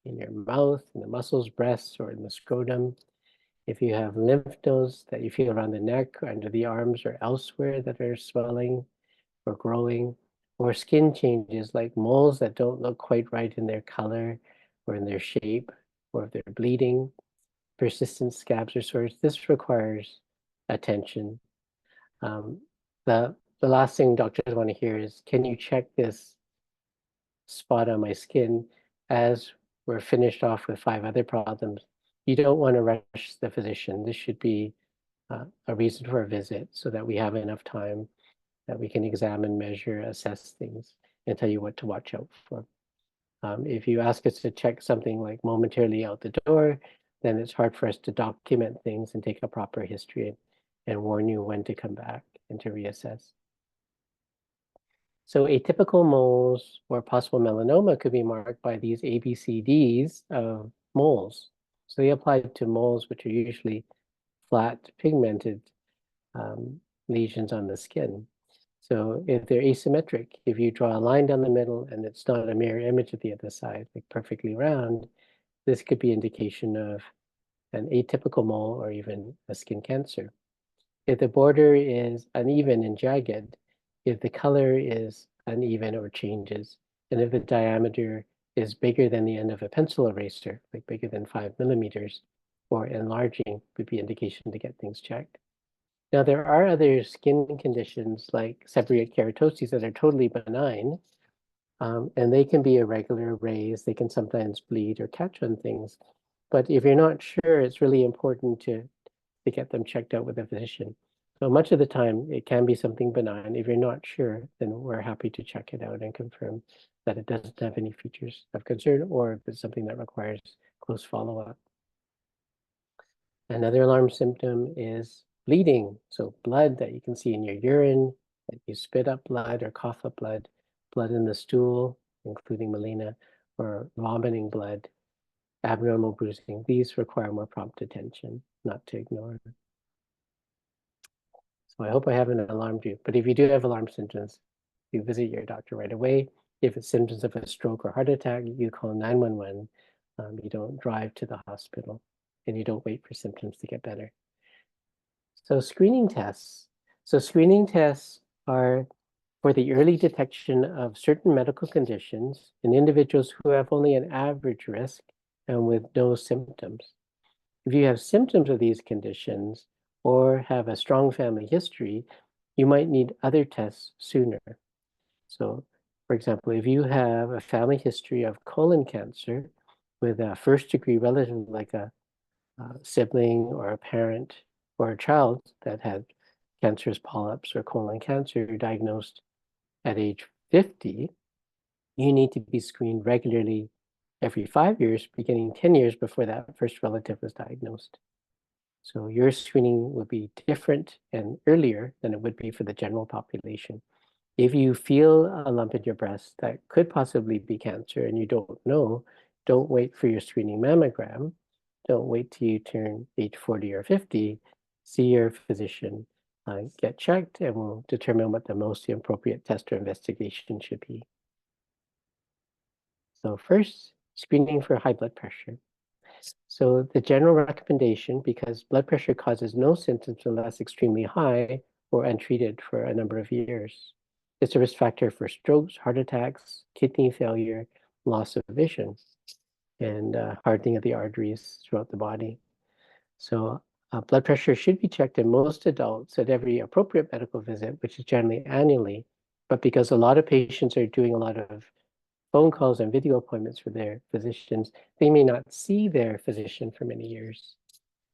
in your mouth, in the muscles, breasts, or in the scrotum, if you have lymph nodes that you feel around the neck, or under the arms, or elsewhere that are swelling or growing, or skin changes like moles that don't look quite right in their color or in their shape, or if they're bleeding, persistent scabs or sores, this requires attention. The last thing doctors want to hear is, can you check this spot on my skin as we're finished off with 5 other problems? You don't want to rush the physician. This should be a reason for a visit so that we have enough time that we can examine, measure, assess things, and tell you what to watch out for. If you ask us to check something like momentarily out the door, then it's hard for us to document things and take a proper history and warn you when to come back and to reassess. So atypical moles or possible melanoma could be marked by these ABCDs of moles. So they apply to moles, which are usually flat, pigmented lesions on the skin. So if they're asymmetric, if you draw a line down the middle and it's not a mirror image of the other side, like perfectly round, this could be indication of an atypical mole or even a skin cancer. If the border is uneven and jagged, if the color is uneven or changes, and if the diameter is bigger than the end of a pencil eraser, like bigger than 5 millimeters, or enlarging, would be indication to get things checked. Now, there are other skin conditions like seborrheic keratosis that are totally benign, and they can be irregular, raised, they can sometimes bleed or catch on things. But if you're not sure, it's really important to get them checked out with a physician. So much of the time, it can be something benign. If you're not sure, then we're happy to check it out and confirm that it doesn't have any features of concern, or if it's something that requires close follow-up. Another alarm symptom is bleeding. So blood that you can see in your urine, that you spit up blood or cough up blood, blood in the stool, including melena, or vomiting blood, abnormal bruising. These require more prompt attention, not to ignore. So I hope I haven't alarmed you, but if you do have alarm symptoms, you visit your doctor right away. If it's symptoms of a stroke or heart attack, you call 911. You don't drive to the hospital, and you don't wait for symptoms to get better. So screening tests. So screening tests are for the early detection of certain medical conditions in individuals who have only an average risk and with no symptoms. If you have symptoms of these conditions or have a strong family history, you might need other tests sooner. So, for example, if you have a family history of colon cancer with a first-degree relative, like a sibling or a parent or a child that had cancerous polyps or colon cancer diagnosed at age 50, you need to be screened regularly every 5 years, beginning 10 years before that first relative was diagnosed. So your screening would be different and earlier than it would be for the general population. If you feel a lump in your breast that could possibly be cancer and you don't know, don't wait for your screening mammogram. Don't wait till you turn age 40 or 50. See your physician, get checked, and we'll determine what the most appropriate test or investigation should be. So first, screening for high blood pressure. So the general recommendation, because blood pressure causes no symptoms unless extremely high or untreated for a number of years. It's a risk factor for strokes, heart attacks, kidney failure, loss of vision, and hardening of the arteries throughout the body. So blood pressure should be checked in most adults at every appropriate medical visit, which is generally annually. But because a lot of patients are doing a lot of phone calls and video appointments for their physicians, they may not see their physician for many years.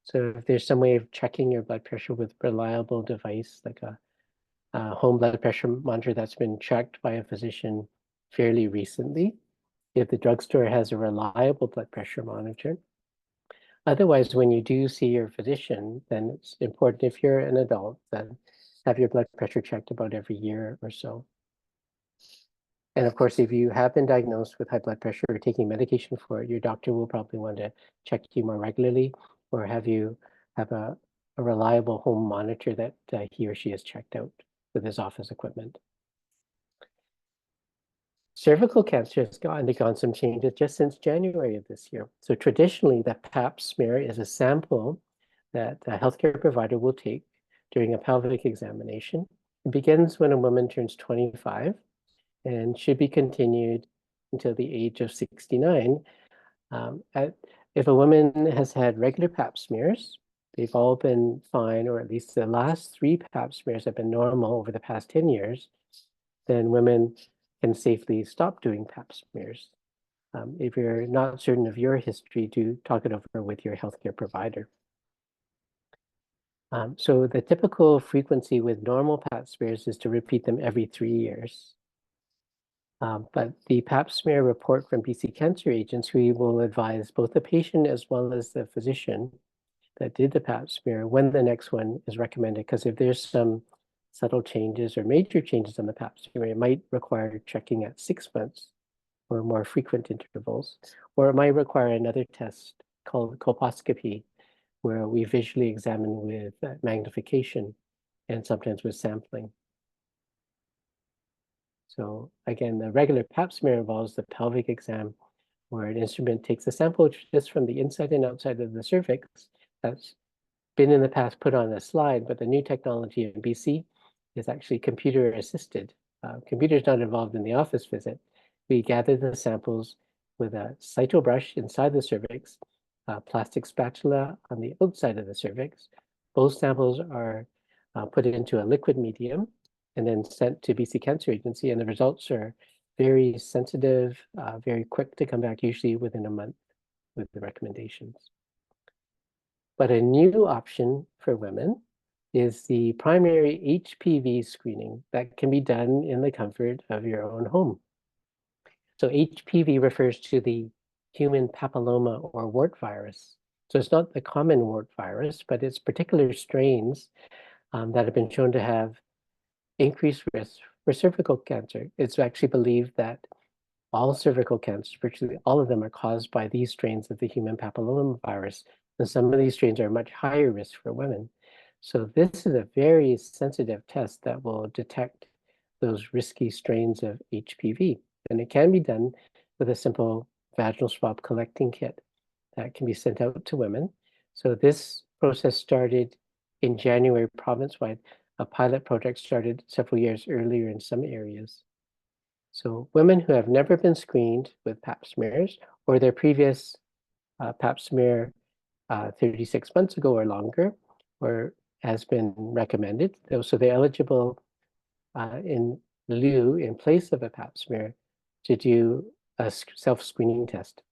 So if there's some way of checking your blood pressure with reliable device, like a home blood pressure monitor that's been checked by a physician fairly recently, if the drugstore has a reliable blood pressure monitor. Otherwise, when you do see your physician, then it's important, if you're an adult, then have your blood pressure checked about every year or so. And of course, if you have been diagnosed with high blood pressure or taking medication for it, your doctor will probably want to check you more regularly or have you have a reliable home monitor that he or she has checked out with his office equipment. Cervical cancer has undergone some changes just since January of this year. So traditionally, the Pap smear is a sample that a healthcare provider will take during a pelvic examination. It begins when a woman turns 25 and should be continued until the age of 69. If a woman has had regular Pap smears, they've all been fine, or at least the last 3 Pap smears have been normal over the past 10 years, then women can safely stop doing Pap smears. If you're not certain of your history, do talk it over with your healthcare provider. So the typical frequency with normal Pap smears is to repeat them every 3 years. But the Pap smear report from BC Cancer Agency will advise both the patient as well as the physician that did the Pap smear when the next one is recommended, because if there's some subtle changes or major changes on the Pap smear, it might require checking at 6 months or more frequent intervals, or it might require another test called colposcopy, where we visually examine with magnification and sometimes with sampling. So again, the regular Pap smear involves the pelvic exam, where an instrument takes a sample just from the inside and outside of the cervix. That's been in the past put on a slide, but the new technology in BC is actually computer assisted. Computer's not involved in the office visit. We gather the samples with a cyto brush inside the cervix, a plastic spatula on the outside of the cervix. Both samples are put into a liquid medium and then sent to BC Cancer Agency, and the results are very sensitive, very quick to come back, usually within a month with the recommendations. But a new option for women is the primary HPV screening that can be done in the comfort of your own home. So HPV refers to the human papilloma or wart virus. So it's not the common wart virus, but it's particular strains that have been shown to have increased risk for cervical cancer. It's actually believed that all cervical cancers, virtually all of them, are caused by these strains of the human papilloma virus. And some of these strains are much higher risk for women. So this is a very sensitive test that will detect those risky strains of HPV. And it can be done with a simple vaginal swab collecting kit that can be sent out to women. So this process started in January province-wide. A pilot project started several years earlier in some areas. So women who have never been screened with Pap smears, or their previous Pap smear 36 months ago or longer, or has been recommended, so they're eligible in place of a Pap smear, to do a self-screening test.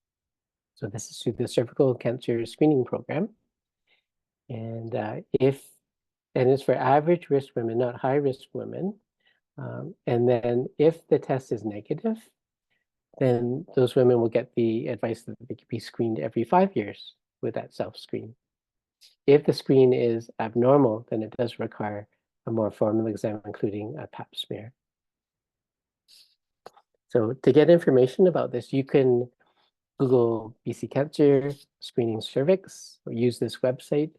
So this is through the cervical cancer screening program. And it's for average risk women, not high risk women. And then if the test is negative, then those women will get the advice that they could be screened every 5 years with that self-screen. If the screen is abnormal, then it does require a more formal exam, including a pap smear. So to get information about this, you can Google BC Cancer Screening Cervix or use this website.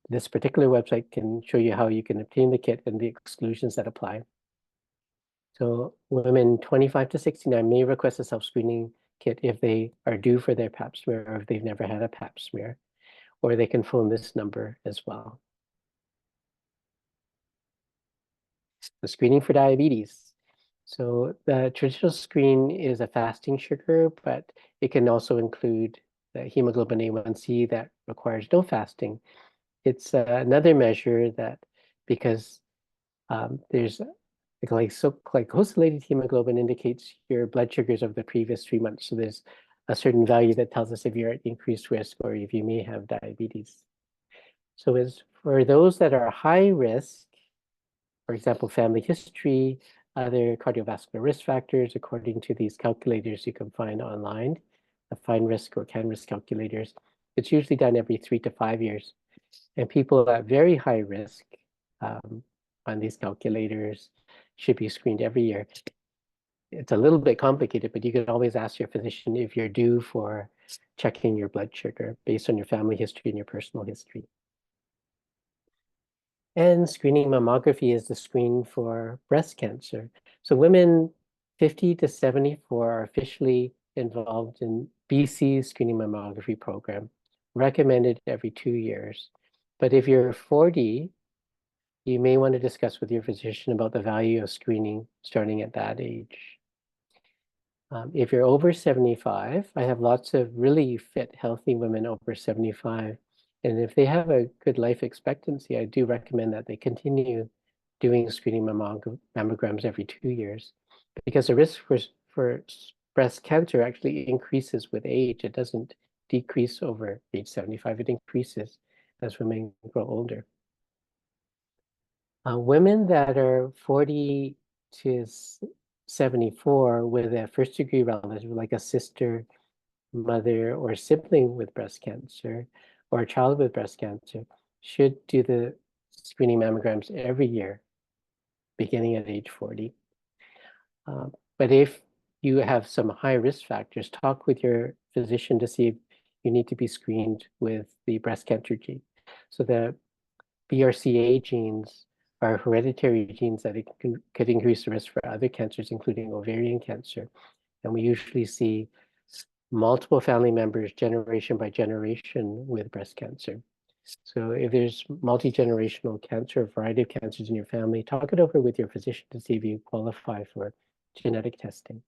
This particular website can show you how you can obtain the kit and the exclusions that apply. So women 25 to 69 may request a self-screening kit if they are due for their pap smear or if they've never had a pap smear, or they can phone this number as well. The screening for diabetes. So the traditional screen is a fasting sugar, but it can also include the hemoglobin A1C that requires no fasting. It's another measure that because there's glycosylated hemoglobin indicates your blood sugars of the previous 3 months. So there's a certain value that tells us if you're at increased risk or if you may have diabetes. So as for those that are high risk, for example, family history, other cardiovascular risk factors, according to these calculators you can find online, the FINE-RISK or CAN-RISK calculators, it's usually done every 3 to 5 years. And people at very high risk on these calculators should be screened every year. It's a little bit complicated, but you can always ask your physician if you're due for checking your blood sugar based on your family history and your personal history. And screening mammography is the screen for breast cancer. So women 50 to 74 are officially involved in BC's screening mammography program, recommended every 2 years. But if you're 40, you may want to discuss with your physician about the value of screening starting at that age. If you're over 75, I have lots of really fit, healthy women over 75. And if they have a good life expectancy, I do recommend that they continue doing screening mammograms every 2 years, because the risk for breast cancer actually increases with age. It doesn't decrease over age 75, it increases as women grow older. Women that are 40 to 74 with a first degree relative, like a sister, mother, or sibling with breast cancer, or a child with breast cancer, should do the screening mammograms every year, beginning at age 40. But if you have some high risk factors, talk with your physician to see if you need to be screened with the breast cancer gene. So the BRCA genes are hereditary genes that could increase the risk for other cancers, including ovarian cancer. And we usually see multiple family members, generation by generation, with breast cancer. So if there's multi-generational cancer, a variety of cancers in your family, talk it over with your physician to see if you qualify for genetic testing.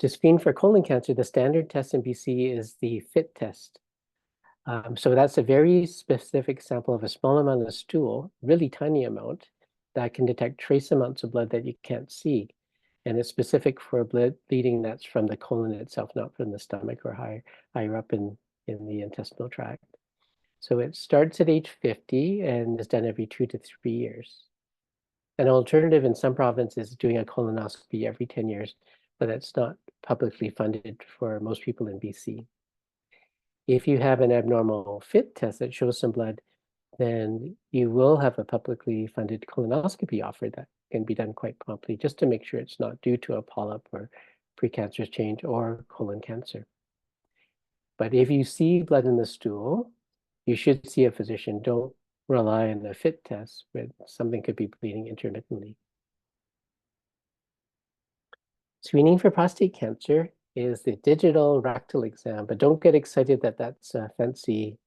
To screen for colon cancer, the standard test in BC is the FIT test. So that's a very specific sample of a small amount of stool, really tiny amount, that can detect trace amounts of blood that you can't see. And it's specific for bleeding that's from the colon itself, not from the stomach or higher up in the intestinal tract. So it starts at age 50 and is done every 2 to 3 years. An alternative in some provinces is doing a colonoscopy every 10 years, but that's not publicly funded for most people in BC. If you have an abnormal FIT test that shows some blood, then you will have a publicly funded colonoscopy offer that can be done quite promptly, just to make sure it's not due to a polyp or precancerous change or colon cancer. But if you see blood in the stool, you should see a physician. Don't rely on the FIT test, but something could be bleeding intermittently. Screening for prostate cancer is the digital rectal exam, but don't get excited that that's a fancy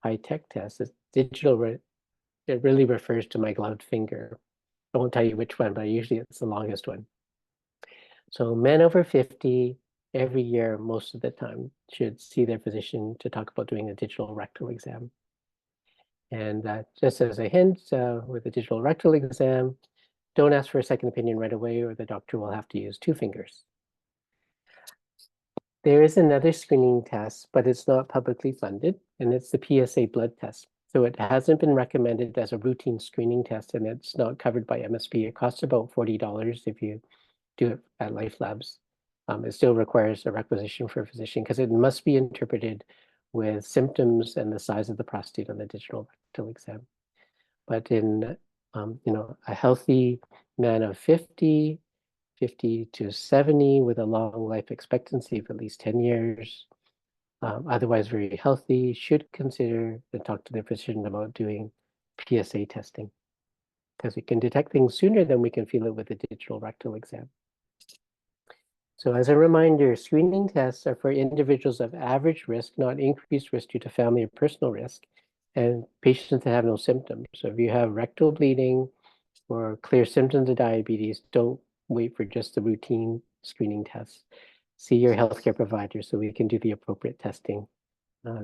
high-tech test. It's digital, it really refers to my gloved finger. I won't tell you which one, but usually it's the longest one. So men over 50 every year, most of the time, should see their physician to talk about doing a digital rectal exam. And just as a hint, with the digital rectal exam, don't ask for a second opinion right away, or the doctor will have to use 2 fingers. There is another screening test, but it's not publicly funded, and it's the PSA blood test. So it hasn't been recommended as a routine screening test, and it's not covered by MSP. It costs about $40 if you do it at Life Labs. it still requires a requisition for a physician because it must be interpreted with symptoms and the size of the prostate on the digital rectal exam. But in a healthy man of 50 to 70 with a long life expectancy of at least 10 years, otherwise very healthy, should consider and talk to their physician about doing PSA testing because we can detect things sooner than we can feel it with a digital rectal exam. So as a reminder, screening tests are for individuals of average risk, not increased risk due to family or personal risk, and patients that have no symptoms. So if you have rectal bleeding or clear symptoms of diabetes, don't wait for just the routine screening tests. See your healthcare provider so we can do the appropriate testing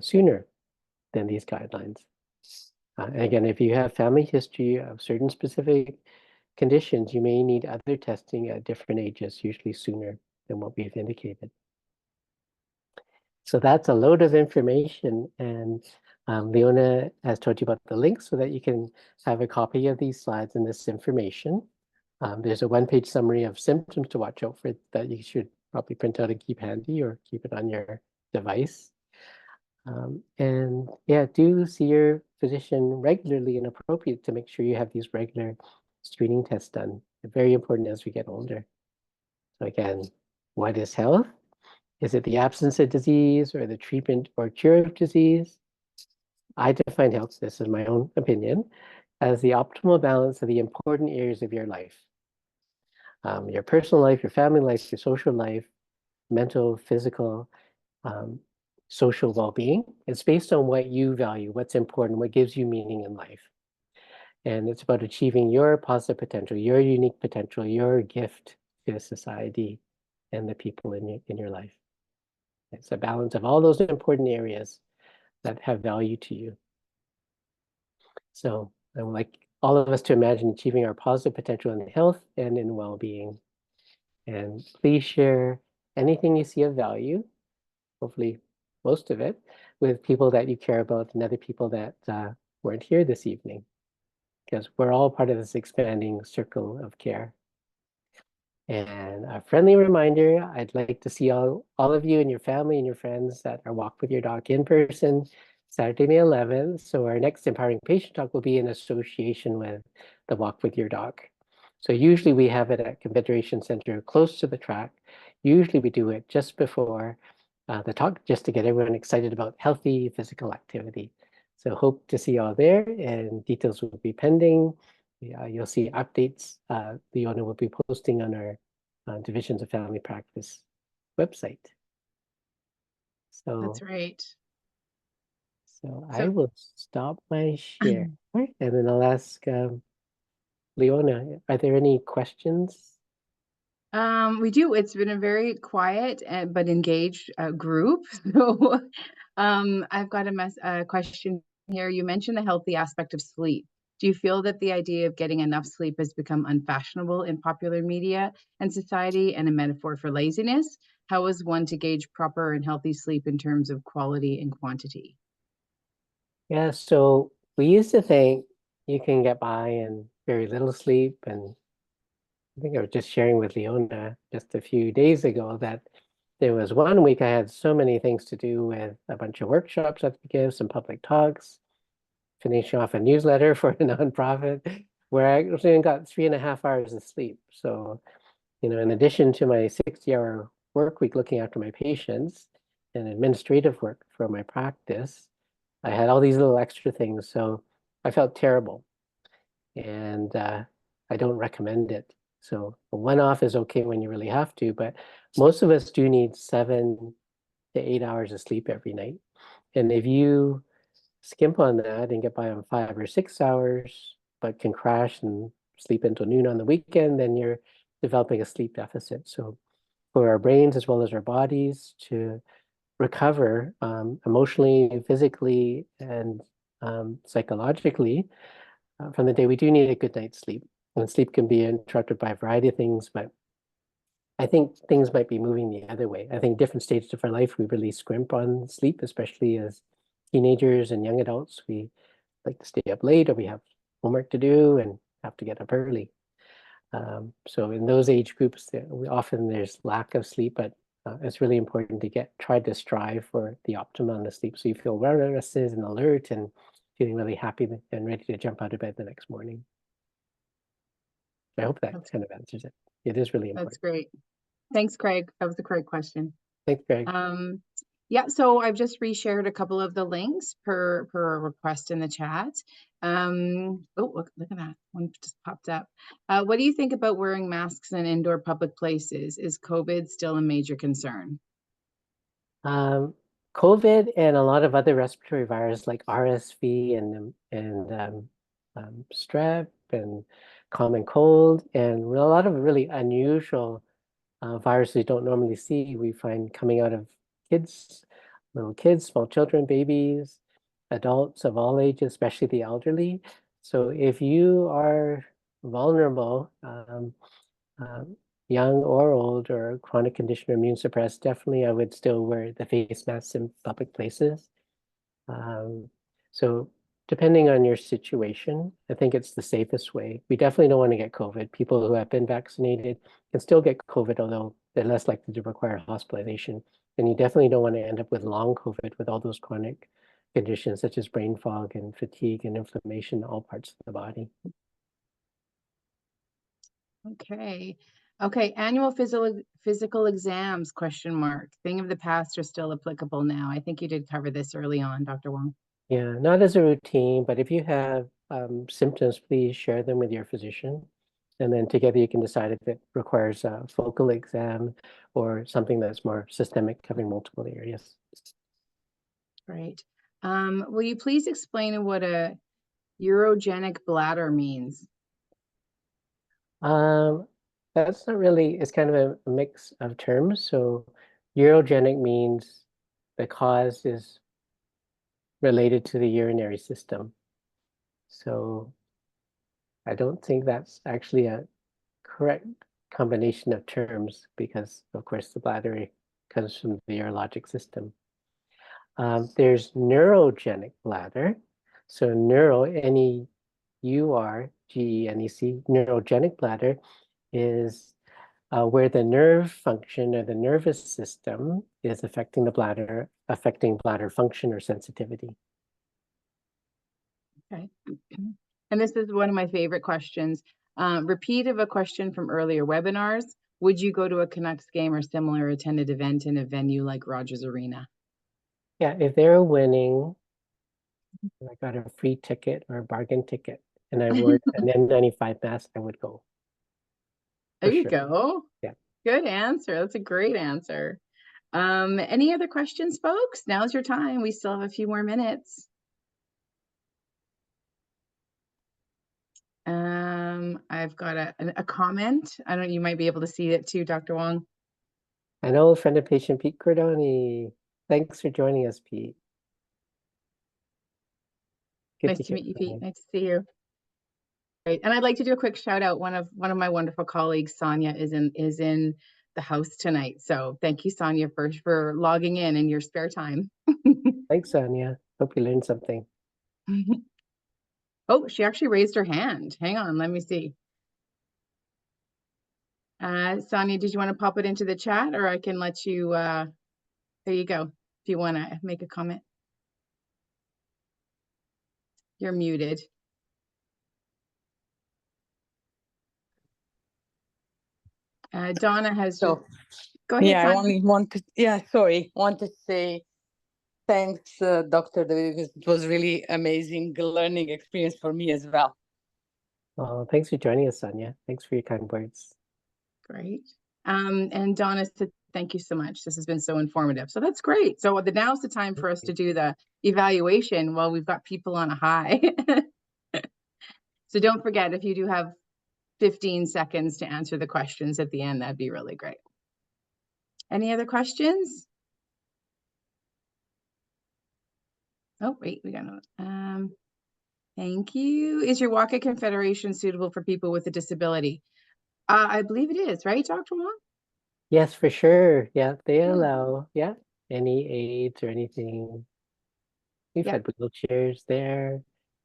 sooner than these guidelines. And again, if you have family history of certain specific conditions, you may need other testing at different ages, usually sooner than what we've indicated. So that's a load of information, and Leona has told you about the links so that you can have a copy of these slides and this information. There's a one-page summary of symptoms to watch out for that you should probably print out and keep handy or keep it on your device. And yeah, do see your physician regularly and appropriate to make sure you have these regular screening tests done. They're very important as we get older. So again, what is health? Is it the absence of disease or the treatment or cure of disease? I define health, this is my own opinion, as the optimal balance of the important areas of your life. Your personal life, your family life, your social life, mental, physical, social well-being. It's based on what you value, what's important, what gives you meaning in life. And it's about achieving your positive potential, your unique potential, your gift to society and the people in your life. It's a balance of all those important areas that have value to you. So I would like all of us to imagine achieving our positive potential in health and in well-being. And please share anything you see of value, hopefully most of it, with people that you care about and other people that weren't here this evening, because we're all part of this expanding circle of care. And a friendly reminder, I'd like to see all of you and your family and your friends at our Walk with Your Doc in person, Saturday, May 11th. So our next Empowering Patient Talk will be in association with the Walk with Your Doc. So usually we have it at Confederation Center close to the track. Usually we do it just before the talk, just to get everyone excited about healthy physical activity. So hope to see you all there, and details will be pending. You'll see updates Leona will be posting on our Divisions of Family Practice website. So That's right. So I will stop my share, and then I'll ask Leona, are there any questions? We do. It's been a very quiet but engaged group. So I've got a question here. You mentioned the healthy aspect of sleep. Do you feel that the idea of getting enough sleep has become unfashionable in popular media and society and a metaphor for laziness? How is one to gauge proper and healthy sleep in terms of quality and quantity? Yeah, so we used to think you can get by in very little sleep, and I think I was just sharing with Leona just a few days ago that there was one week I had so many things to do with a bunch of workshops I had to give, some public talks, finishing off a newsletter for a nonprofit where I actually got 3.5 hours of sleep. So, in addition to my 60-hour work week looking after my patients and administrative work for my practice, I had all these little extra things. So I felt terrible, and I don't recommend it. So a one-off is okay when you really have to, but most of us do need 7 to 8 hours of sleep every night. And if you skimp on that and get by on 5 or 6 hours, but can crash and sleep until noon on the weekend, then you're developing a sleep deficit. So for our brains as well as our bodies to recover emotionally, physically, and psychologically from the day, we do need a good night's sleep. And sleep can be interrupted by a variety of things, but I think things might be moving the other way. I think different stages of our life, we really scrimp on sleep, especially as teenagers and young adults. We like to stay up late, or we have homework to do and have to get up early. So in those age groups, often there's lack of sleep, but it's really important to try to strive for the optimum amount of sleep so you feel well rested and alert and feeling really happy and ready to jump out of bed the next morning. I hope that That's, kind of answers it. It is really that's important. great. Thanks, Craig. That was a great question. Thanks, Greg. Yeah, so I've just reshared a couple of the links per request in the chat. Oh, look at that. One just popped up. What do you think about wearing masks in indoor public places? Is COVID still a major concern? COVID and a lot of other respiratory viruses like RSV and strep and common cold and a lot of really unusual viruses you don't normally see, we find coming out of little kids, small children, babies, adults of all ages, especially the elderly. So if you are vulnerable, young or old, or chronic condition or immune suppressed, definitely I would still wear the face mask in public places. So depending on your situation, I think it's the safest way. We definitely don't want to get COVID. People who have been vaccinated can still get COVID, although they're less likely to require hospitalization. And you definitely don't want to end up with long COVID with all those chronic conditions such as brain fog and fatigue and inflammation in all parts of the body. Okay. Okay, annual physical exams, question mark. Thing of the past are still applicable now. I think you did cover this early on, Dr. Wong. Yeah, not as a routine, but if you have symptoms, please share them with your physician. And then together you can decide if it requires a focal exam or something that's more systemic, covering multiple areas. Great. Will you please explain what a urogenic bladder means? That's not really, it's kind of a mix of terms. So urogenic means the cause is related to the urinary system. So I don't think that's actually a correct combination of terms because, of course, the bladder comes from the urologic system. There's neurogenic bladder. So neuro, N-E-U-R-G-E-N-E-C, neurogenic bladder is where the nerve function or the nervous system is affecting the bladder, affecting bladder function or sensitivity. Okay. And this is one of my favorite questions. Repeat of a question from earlier webinars. Would you go to a Canucks game or similar attended event in a venue like Rogers Arena? Yeah, if they're winning, I got a free ticket or a bargain ticket, and I wore an N95 mask, I would go. There For you sure. go. Yeah. Good answer. That's a great answer. Any other questions, folks? Now's your time. We still have a few more minutes. I've got a comment. I don't know, you might be able to see it too, Dr. Wong. An old friend of patient Pete Cordoni. Thanks for joining us, Pete. Good Nice to meet you, from Pete. you. Nice to see you. Great. And I'd like to do a quick shout out. One of my wonderful colleagues, Sonia, is in the house tonight. So thank you, Sonia, for logging in your spare time. Thanks, Sonia. Hope you learned something. Oh, she actually raised her hand. Hang on, let me see. Sonia, did you want to pop it into the chat, or I can let you, there you go, if you want to make a comment. You're muted. Donna has So, go ahead. yeah, Sonia. wanted to say thanks, Dr. David. It was really amazing learning experience for me as well. Oh, thanks for joining us, Sonia. Thanks for your kind words. Great. And Donna said, thank you so much. This has been so informative. So that's great. So now's the time for us to do the evaluation while we've got people on a high. So don't forget, if you do have 15 seconds to answer the questions at the end, that'd be really great. Any other questions? Oh, wait, we got no. Thank you. Is your WACA Confederation suitable for people with a disability? I believe it is, right, Dr. Wong? Yes, for sure. Yeah, they allow, any aids or anything. We've had wheelchairs there.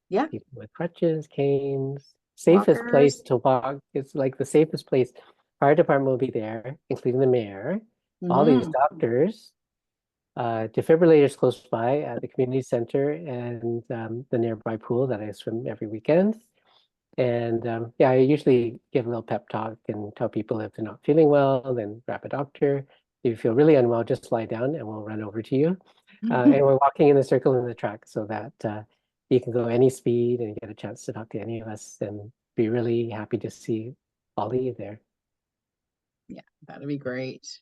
Yeah. People with crutches, canes. safest place walkers. to walk. It's like the safest place. Fire department will be there, including the mayor, all these Mhm. doctors, defibrillators close by at the community center and the nearby pool that I swim every weekend. And yeah, I usually give a little pep talk and tell people if they're not feeling well, then grab a doctor. If you feel really unwell, just lie down and we'll run over to you. And we're walking in a circle in the track so that you can go any speed and get a chance to talk to any of us and be really happy to see all of you there. Yeah, that'd be great.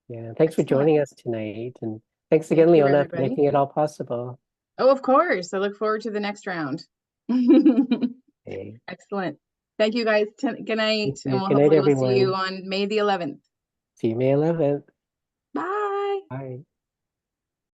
Yeah, thanks for Excellent. joining us tonight. And thanks Thank again, you, Leona, for everybody. making it all possible. Oh, of course. I look forward to the next round. Okay. Excellent. Thank you guys. Good night. And Good night, hopefully we'll see you everyone. on May the 11th. See you May 11th. Bye. Bye.